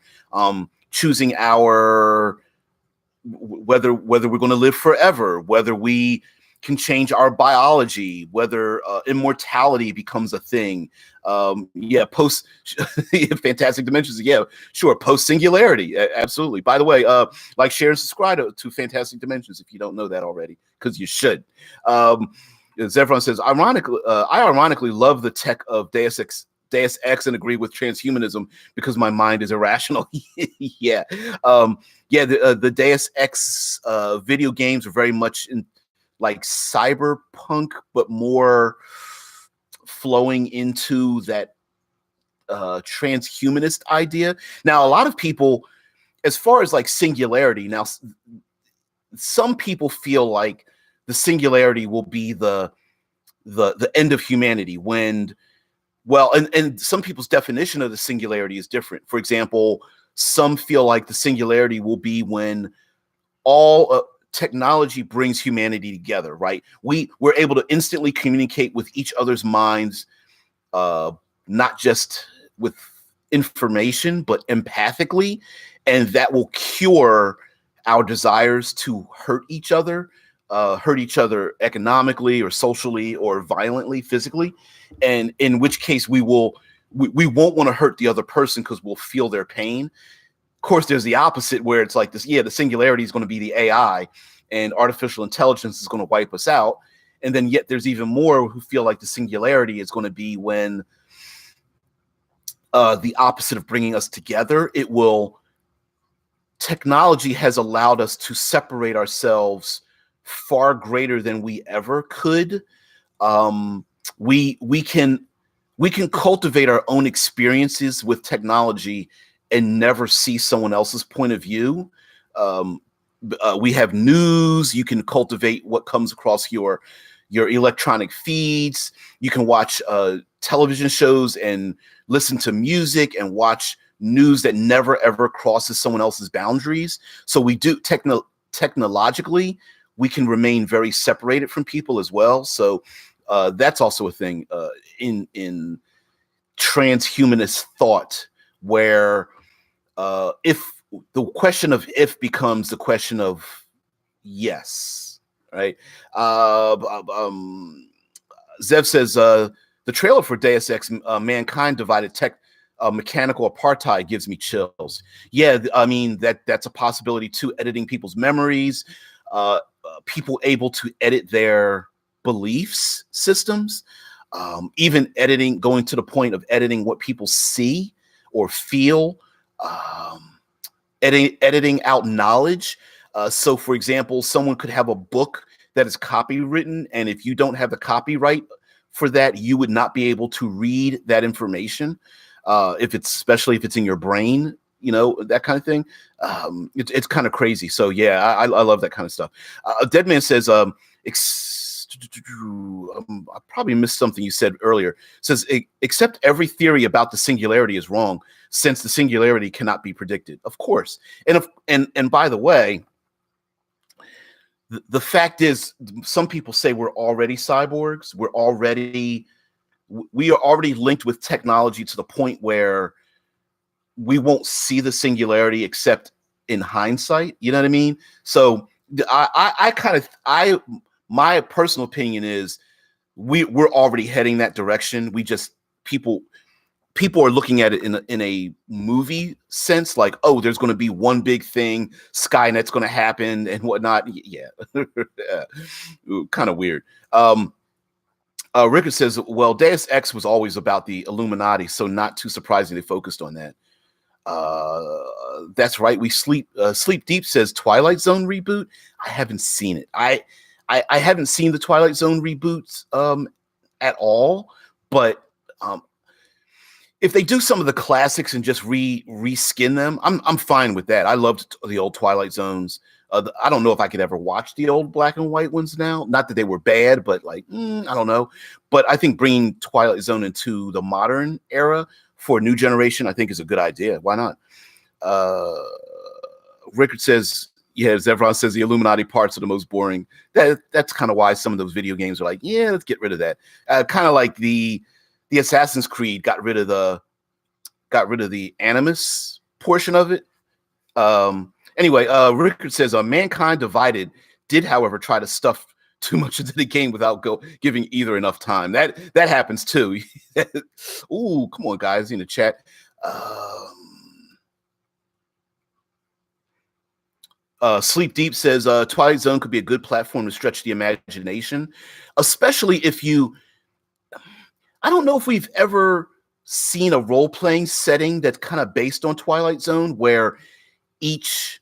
Choosing our whether we're going to live forever, whether we can change our biology, whether immortality becomes a thing. Post Fantastic Dimensions. Yeah, sure. Post singularity. Absolutely. By the way, like, share, and subscribe to Fantastic Dimensions if you don't know that already, because you should. Zevron says, I ironically love the tech of Deus Ex and agree with transhumanism because my mind is irrational. Yeah. The Deus Ex video games are very much in like cyberpunk, but more flowing into that transhumanist idea. Now, a lot of people, as far as like singularity, now some people feel like the singularity will be the end of humanity when, and some people's definition of the singularity is different. For example, some feel like the singularity will be when all technology brings humanity together, right? We're able to instantly communicate with each other's minds uh, not just with information, but empathically, and that will cure our desires to hurt each other economically or socially or violently, physically, and in which case we won't want to hurt the other person because we'll feel their pain. Of course, there's the opposite where it's like this. Yeah, the singularity is going to be the AI, and artificial intelligence is going to wipe us out. And then yet there's even more who feel like the singularity is going to be when the opposite of bringing us together. Technology has allowed us to separate ourselves far greater than we ever could. Um, we can cultivate our own experiences with technology and never see someone else's point of view. Um, we have news. You can cultivate what comes across your electronic feeds. You can watch television shows and listen to music and watch news that never ever crosses someone else's boundaries. So we do technologically, we can remain very separated from people as well. So that's also a thing in transhumanist thought, where if the question of if becomes the question of yes, right? Zev says the trailer for Deus Ex Mankind Divided Tech mechanical apartheid gives me chills. Yeah, I mean that's a possibility too. Editing people's memories, people able to edit their beliefs systems, even going to the point of editing what people see or feel, editing out knowledge. So, for example, someone could have a book that is copywritten, and if you don't have the copyright for that, you would not be able to read that information. Especially if it's in your brain, that kind of thing. It's kind of crazy. So yeah, I love that kind of stuff. Deadman says, I probably missed something you said earlier. Says, except every theory about the singularity is wrong, since the singularity cannot be predicted. Of course. And by the way, the fact is, some people say we're already cyborgs. We are already linked with technology to the point where we won't see the singularity except in hindsight. You know what I mean? So my personal opinion is we're already heading that direction. We just people are looking at it in a movie sense, like, oh, there's going to be one big thing, Skynet's going to happen and whatnot. Yeah, kind of weird. Rickard says, well, Deus Ex was always about the Illuminati, so not too surprising they focused on that. That's right. Sleep Deep says Twilight Zone reboot. I haven't seen it. I haven't seen the Twilight Zone reboots at all, but if they do some of the classics and just reskin them, I'm fine with that. I loved the old Twilight Zones. I don't know if I could ever watch the old black and white ones now. Not that they were bad, but I don't know. But I think bringing Twilight Zone into the modern era for a new generation, I think is a good idea. Why not? Rickard says, yeah, Zevron says the Illuminati parts are the most boring. That's kind of why some of those video games are like, yeah, let's get rid of that. Kind of like the Assassin's Creed got rid of the animus portion of it. Anyway, Rickard says, Mankind Divided did, however, try to stuff too much into the game without giving either enough time. That happens too. Ooh, come on, guys, in the chat. Sleep Deep says, Twilight Zone could be a good platform to stretch the imagination, especially if you... I don't know if we've ever seen a role-playing setting that's kind of based on Twilight Zone, where each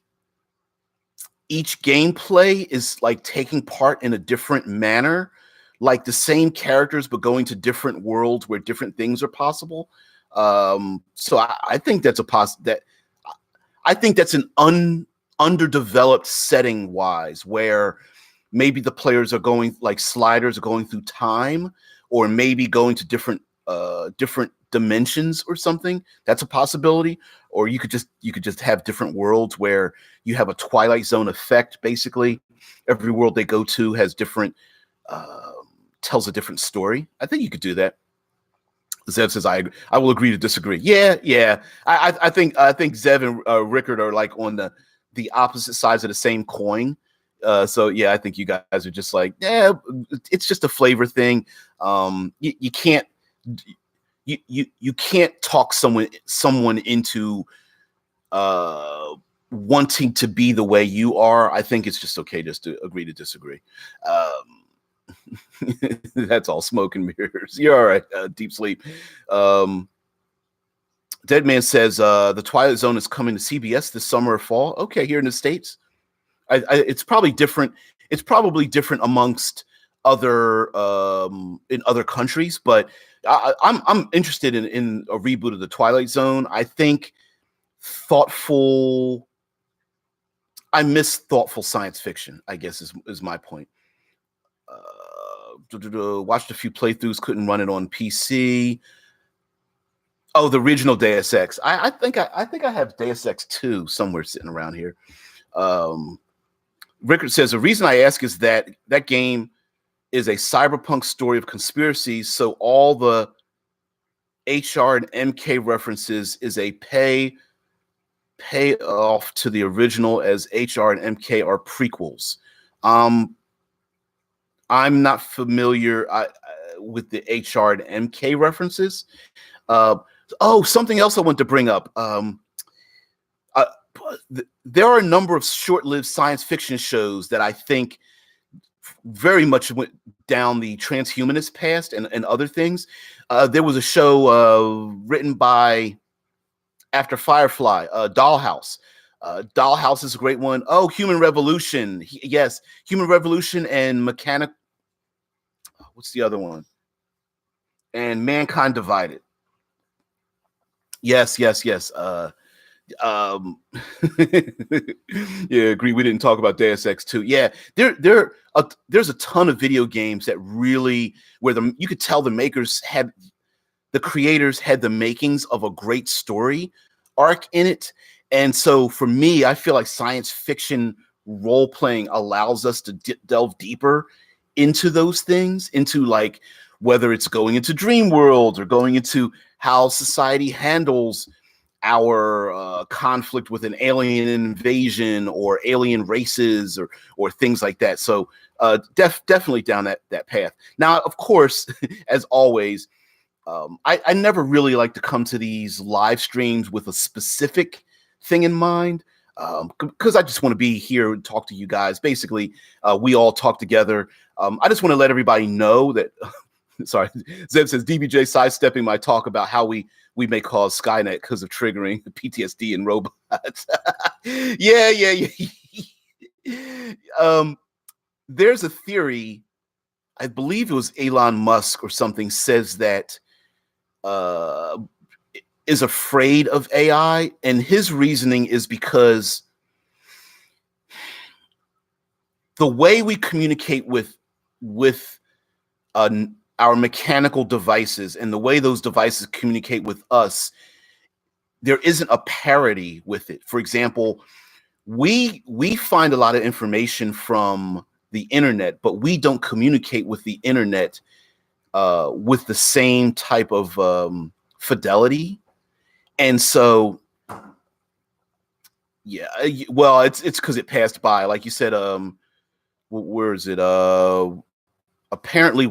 gameplay is like taking part in a different manner, like the same characters but going to different worlds where different things are possible. So I think that's I think that's an underdeveloped setting wise, where maybe the players are going, like sliders are going through time, or maybe going to different dimensions or something. That's a possibility. Or you could just have different worlds where you have a Twilight Zone effect. Basically, every world they go to has tells a different story. I think you could do that. Zev says, I will agree to disagree. Yeah, yeah. I think Zev and Rickard are like on the opposite sides of the same coin. So yeah, I think you guys are just like, yeah, it's just a flavor thing. You can't you can't talk someone into uh wanting to be the way you are. I think it's just okay just to agree to disagree. That's all smoke and mirrors. You're all right. Deep sleep. Um, Dead Man says the Twilight Zone is coming to CBS this summer or fall. Okay, here in the States. It's probably different. It's probably different amongst other in other countries, but I'm interested in a reboot of the Twilight Zone. I think thoughtful. I miss thoughtful science fiction, I guess is my point. Watched a few playthroughs, couldn't run it on PC. Oh, the original Deus Ex. I think I have Deus Ex 2 somewhere sitting around here. Rickard says the reason I ask is that that game is a cyberpunk story of conspiracies, so all the HR and MK references is a pay off to the original, as HR and MK are prequels. I'm not familiar with the HR and MK references. Something else I want to bring up. There are a number of short-lived science fiction shows that I think very much went down the transhumanist path and other things. There was a show written by after Firefly, Dollhouse. Dollhouse is a great one. Oh, Human Revolution. Yes, Human Revolution and Mechanic. What's the other one? And Mankind Divided. Yes. Um, yeah, agree. We didn't talk about Deus Ex 2. Yeah, there's a ton of video games that really where you could tell the creators had the makings of a great story arc in it. And so for me, I feel like science fiction role playing allows us to delve deeper into those things, into like whether it's going into dream worlds or going into how society handles our conflict with an alien invasion or alien races or things like that. So definitely down that path. Now, of course, as always, I never really like to come to these live streams with a specific thing in mind, because I just want to be here and talk to you guys. Basically, we all talk together. I just want to let everybody know that. Sorry, Zeb says DBJ sidestepping my talk about how we may cause Skynet because of triggering PTSD in robots. Yeah. There's a theory, I believe it was Elon Musk or something, says that is afraid of AI, and his reasoning is because the way we communicate with our mechanical devices and the way those devices communicate with us, there isn't a parity with it. For example, we find a lot of information from the internet, but we don't communicate with the internet with the same type of fidelity. And so, yeah, well, it's because it passed by. Like you said, where is it? Apparently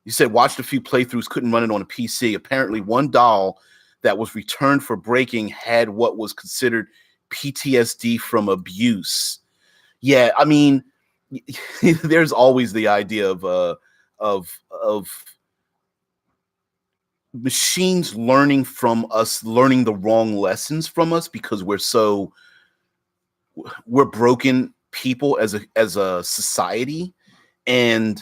you said watched a few playthroughs, couldn't run it on a PC. Apparently one doll that was returned for breaking had what was considered PTSD from abuse. Yeah, I mean, there's always the idea of machines learning from us, learning the wrong lessons from us because we're broken people as a society. And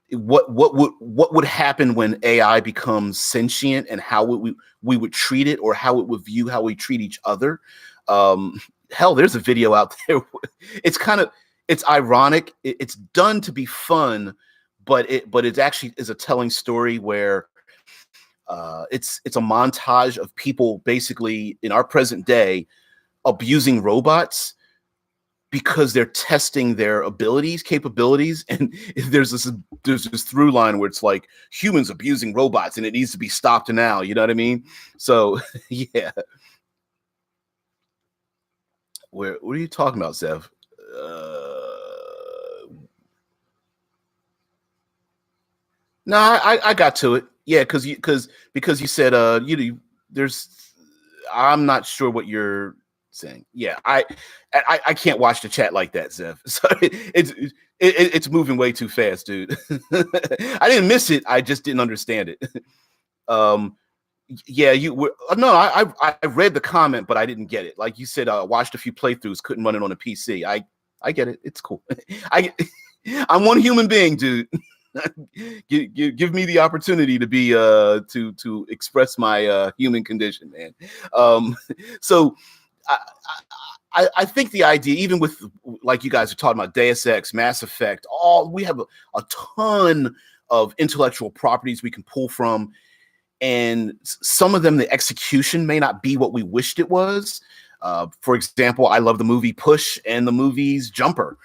what would happen when AI becomes sentient, and how we would treat it, or how it would view how we treat each other. Hell, there's a video out there. It's ironic. It's done to be fun, but it actually is a telling story where it's a montage of people basically in our present day abusing robots because they're testing their capabilities, and there's this through line where it's like humans abusing robots and it needs to be stopped now. You know what I mean? So yeah. What are you talking about, Zev? No, I got to it. Yeah, because you said there's I'm not sure what you're saying. Yeah, I can't watch the chat like that, Zev. So it's moving way too fast, dude. I didn't miss it. I just didn't understand it. Um, yeah, you were no, I read the comment, but I didn't get it. Like you said, watched a few playthroughs, couldn't run it on a PC. I get it. It's cool. I'm one human being, dude. give me the opportunity to be to express my human condition, man. So I think the idea, even with like you guys are talking about Deus Ex, Mass Effect, we have a ton of intellectual properties we can pull from, and some of them, the execution may not be what we wished it was. For example, I love the movie Push and the movies Jumper.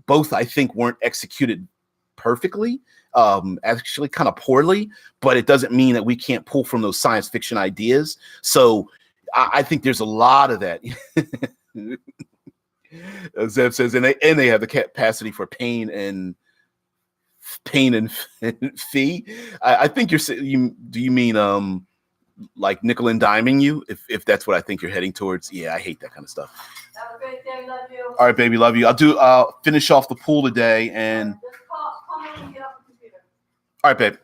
Both, I think, weren't executed perfectly, actually kind of poorly, but it doesn't mean that we can't pull from those science fiction ideas. So I think there's a lot of that. Zev says, and they have the capacity for pain and fee. I think do you mean like nickel and diming you, if that's what I think you're heading towards? Yeah, I hate that kind of stuff. Have a great day, love you. All right, baby, love you. I'll finish off the pool today, and just call me when you get off the computer. all right, babe.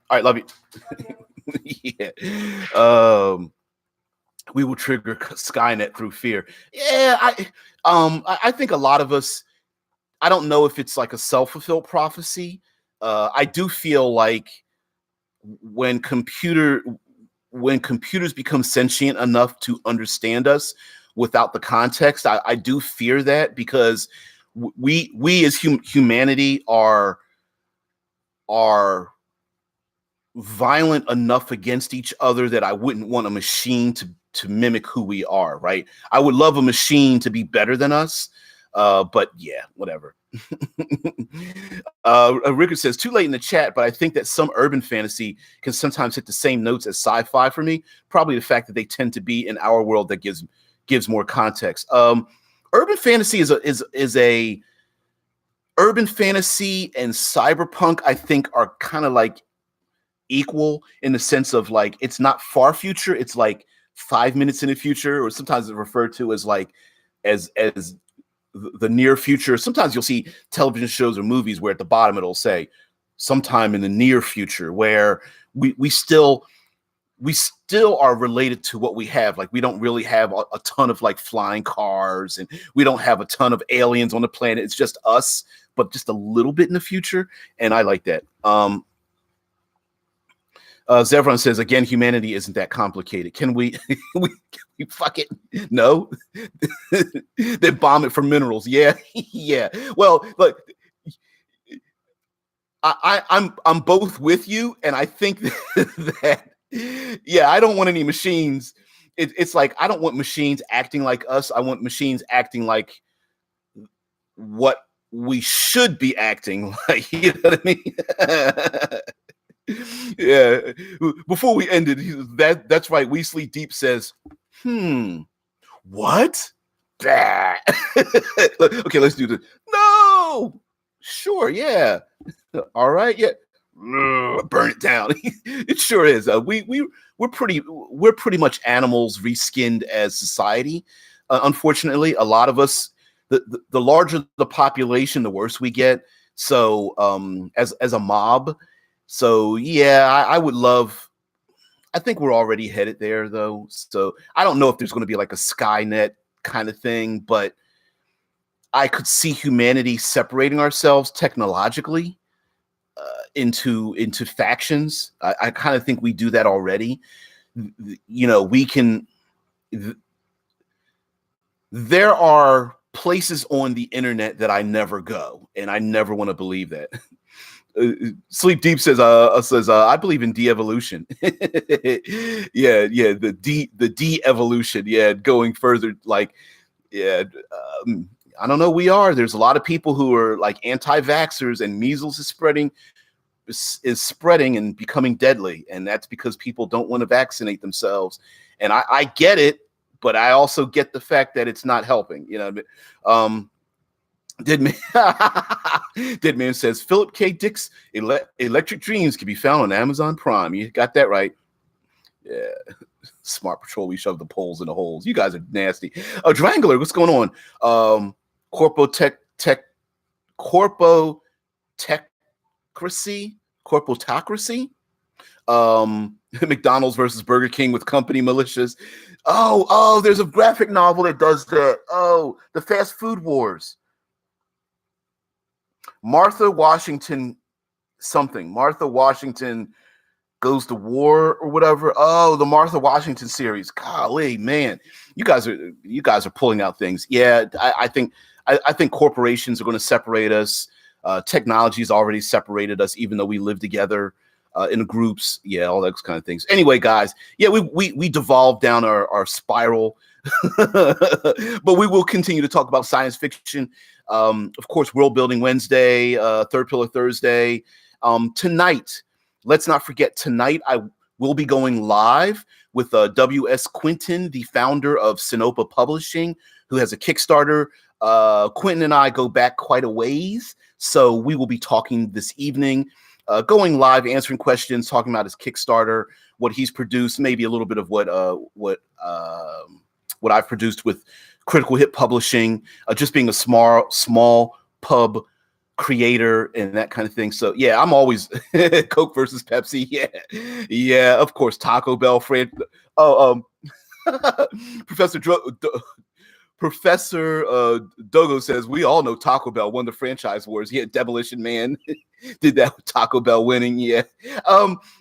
All right, love you. Yeah. We will trigger Skynet through fear. Yeah, I think a lot of us, I don't know if it's like a self-fulfilled prophecy. I do feel like when computers become sentient enough to understand us without the context, I do fear that, because we as humanity are violent enough against each other that I wouldn't want a machine to mimic who we are, right? I would love a machine to be better than us, but yeah, whatever. Rickard says, too late in the chat, but I think that some urban fantasy can sometimes hit the same notes as sci-fi for me. Probably the fact that they tend to be in our world that gives more context. Urban fantasy urban fantasy and cyberpunk, I think, are kind of like equal in the sense of like, it's not far future, it's like 5 minutes in the future, or sometimes it's referred to as like as the near future. Sometimes you'll see television shows or movies where at the bottom it'll say sometime in the near future, where we still are related to what we have. Like, we don't really have a ton of like flying cars, and we don't have a ton of aliens on the planet. It's just us, but just a little bit in the future. And I like that. Zevron says, again, humanity isn't that complicated. Can we fuck it? No. They bomb it for minerals. Yeah. Yeah. Well, look, I'm both with you, and I think that yeah, I don't want any machines. It's like, I don't want machines acting like us. I want machines acting like what we should be acting like. You know what I mean? Yeah. Before we ended, that's right. We Sleep Deep says, what? Okay, let's do this. No. Sure. Yeah. All right. Yeah. Burn it down. It sure is. We're pretty much animals reskinned as society. Unfortunately, a lot of us, the larger the population, the worse we get. So as a mob. So yeah, I would love. I think we're already headed there, though. So I don't know if there's going to be like a Skynet kind of thing, but I could see humanity separating ourselves technologically into factions. I kind of think we do that already. You know, we can. There are places on the internet that I never go, and I never want to believe that. Sleep Deep says, I believe in de-evolution. Yeah, the de-evolution. Yeah, going further, like, yeah, I don't know. We are. There's a lot of people who are like anti-vaxxers, and measles is spreading and becoming deadly, and that's because people don't want to vaccinate themselves. And I get it, but I also get the fact that it's not helping. Deadman says Philip K. Dick's Electric Dreams can be found on Amazon Prime. You got that right. Yeah. Smart Patrol, we shove the poles in the holes. You guys are nasty. Drangler, what's going on? Corpotocracy, McDonald's versus Burger King with company militias. Oh, there's a graphic novel that does that. Oh, the fast food wars. Martha Washington goes to war or whatever. Oh, the Martha Washington series. Golly, man, you guys are pulling out things. Yeah, I think corporations are going to separate us. Technology's already separated us, even though we live together in groups. Yeah, all those kind of things. Anyway, guys, yeah, we devolved down our spiral, but we will continue to talk about science fiction. Of course, World Building Wednesday, Third Pillar Thursday. Tonight, let's not forget, tonight I will be going live with W.S. Quinton, the founder of Sinopa Publishing, who has a Kickstarter. Quentin and I go back quite a ways, so we will be talking this evening, going live, answering questions, talking about his Kickstarter, what he's produced, maybe a little bit of what I've produced with Critical Hit Publishing, just being a small pub creator and that kind of thing. So yeah, I'm always Coke versus Pepsi. Yeah, of course, Taco Bell. Professor Dogo says we all know Taco Bell won the franchise wars. Yeah, Demolition Man did that with Taco Bell winning. Yeah,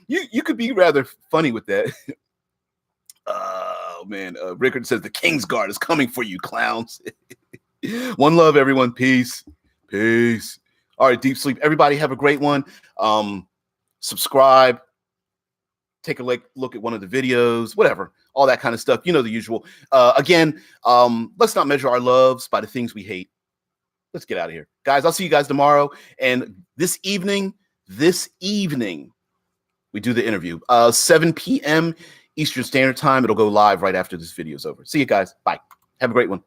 you could be rather funny with that. Oh man, Rickard says the King's Guard is coming for you, clowns. One love, everyone. Peace. All right, deep sleep. Everybody have a great one. Subscribe. Take a look at one of the videos, whatever, all that kind of stuff. You know the usual. Again, let's not measure our loves by the things we hate. Let's get out of here. Guys, I'll see you guys tomorrow. And this evening, we do the interview. 7 p.m. Eastern Standard Time. It'll go live right after this video is over. See you guys. Bye. Have a great one.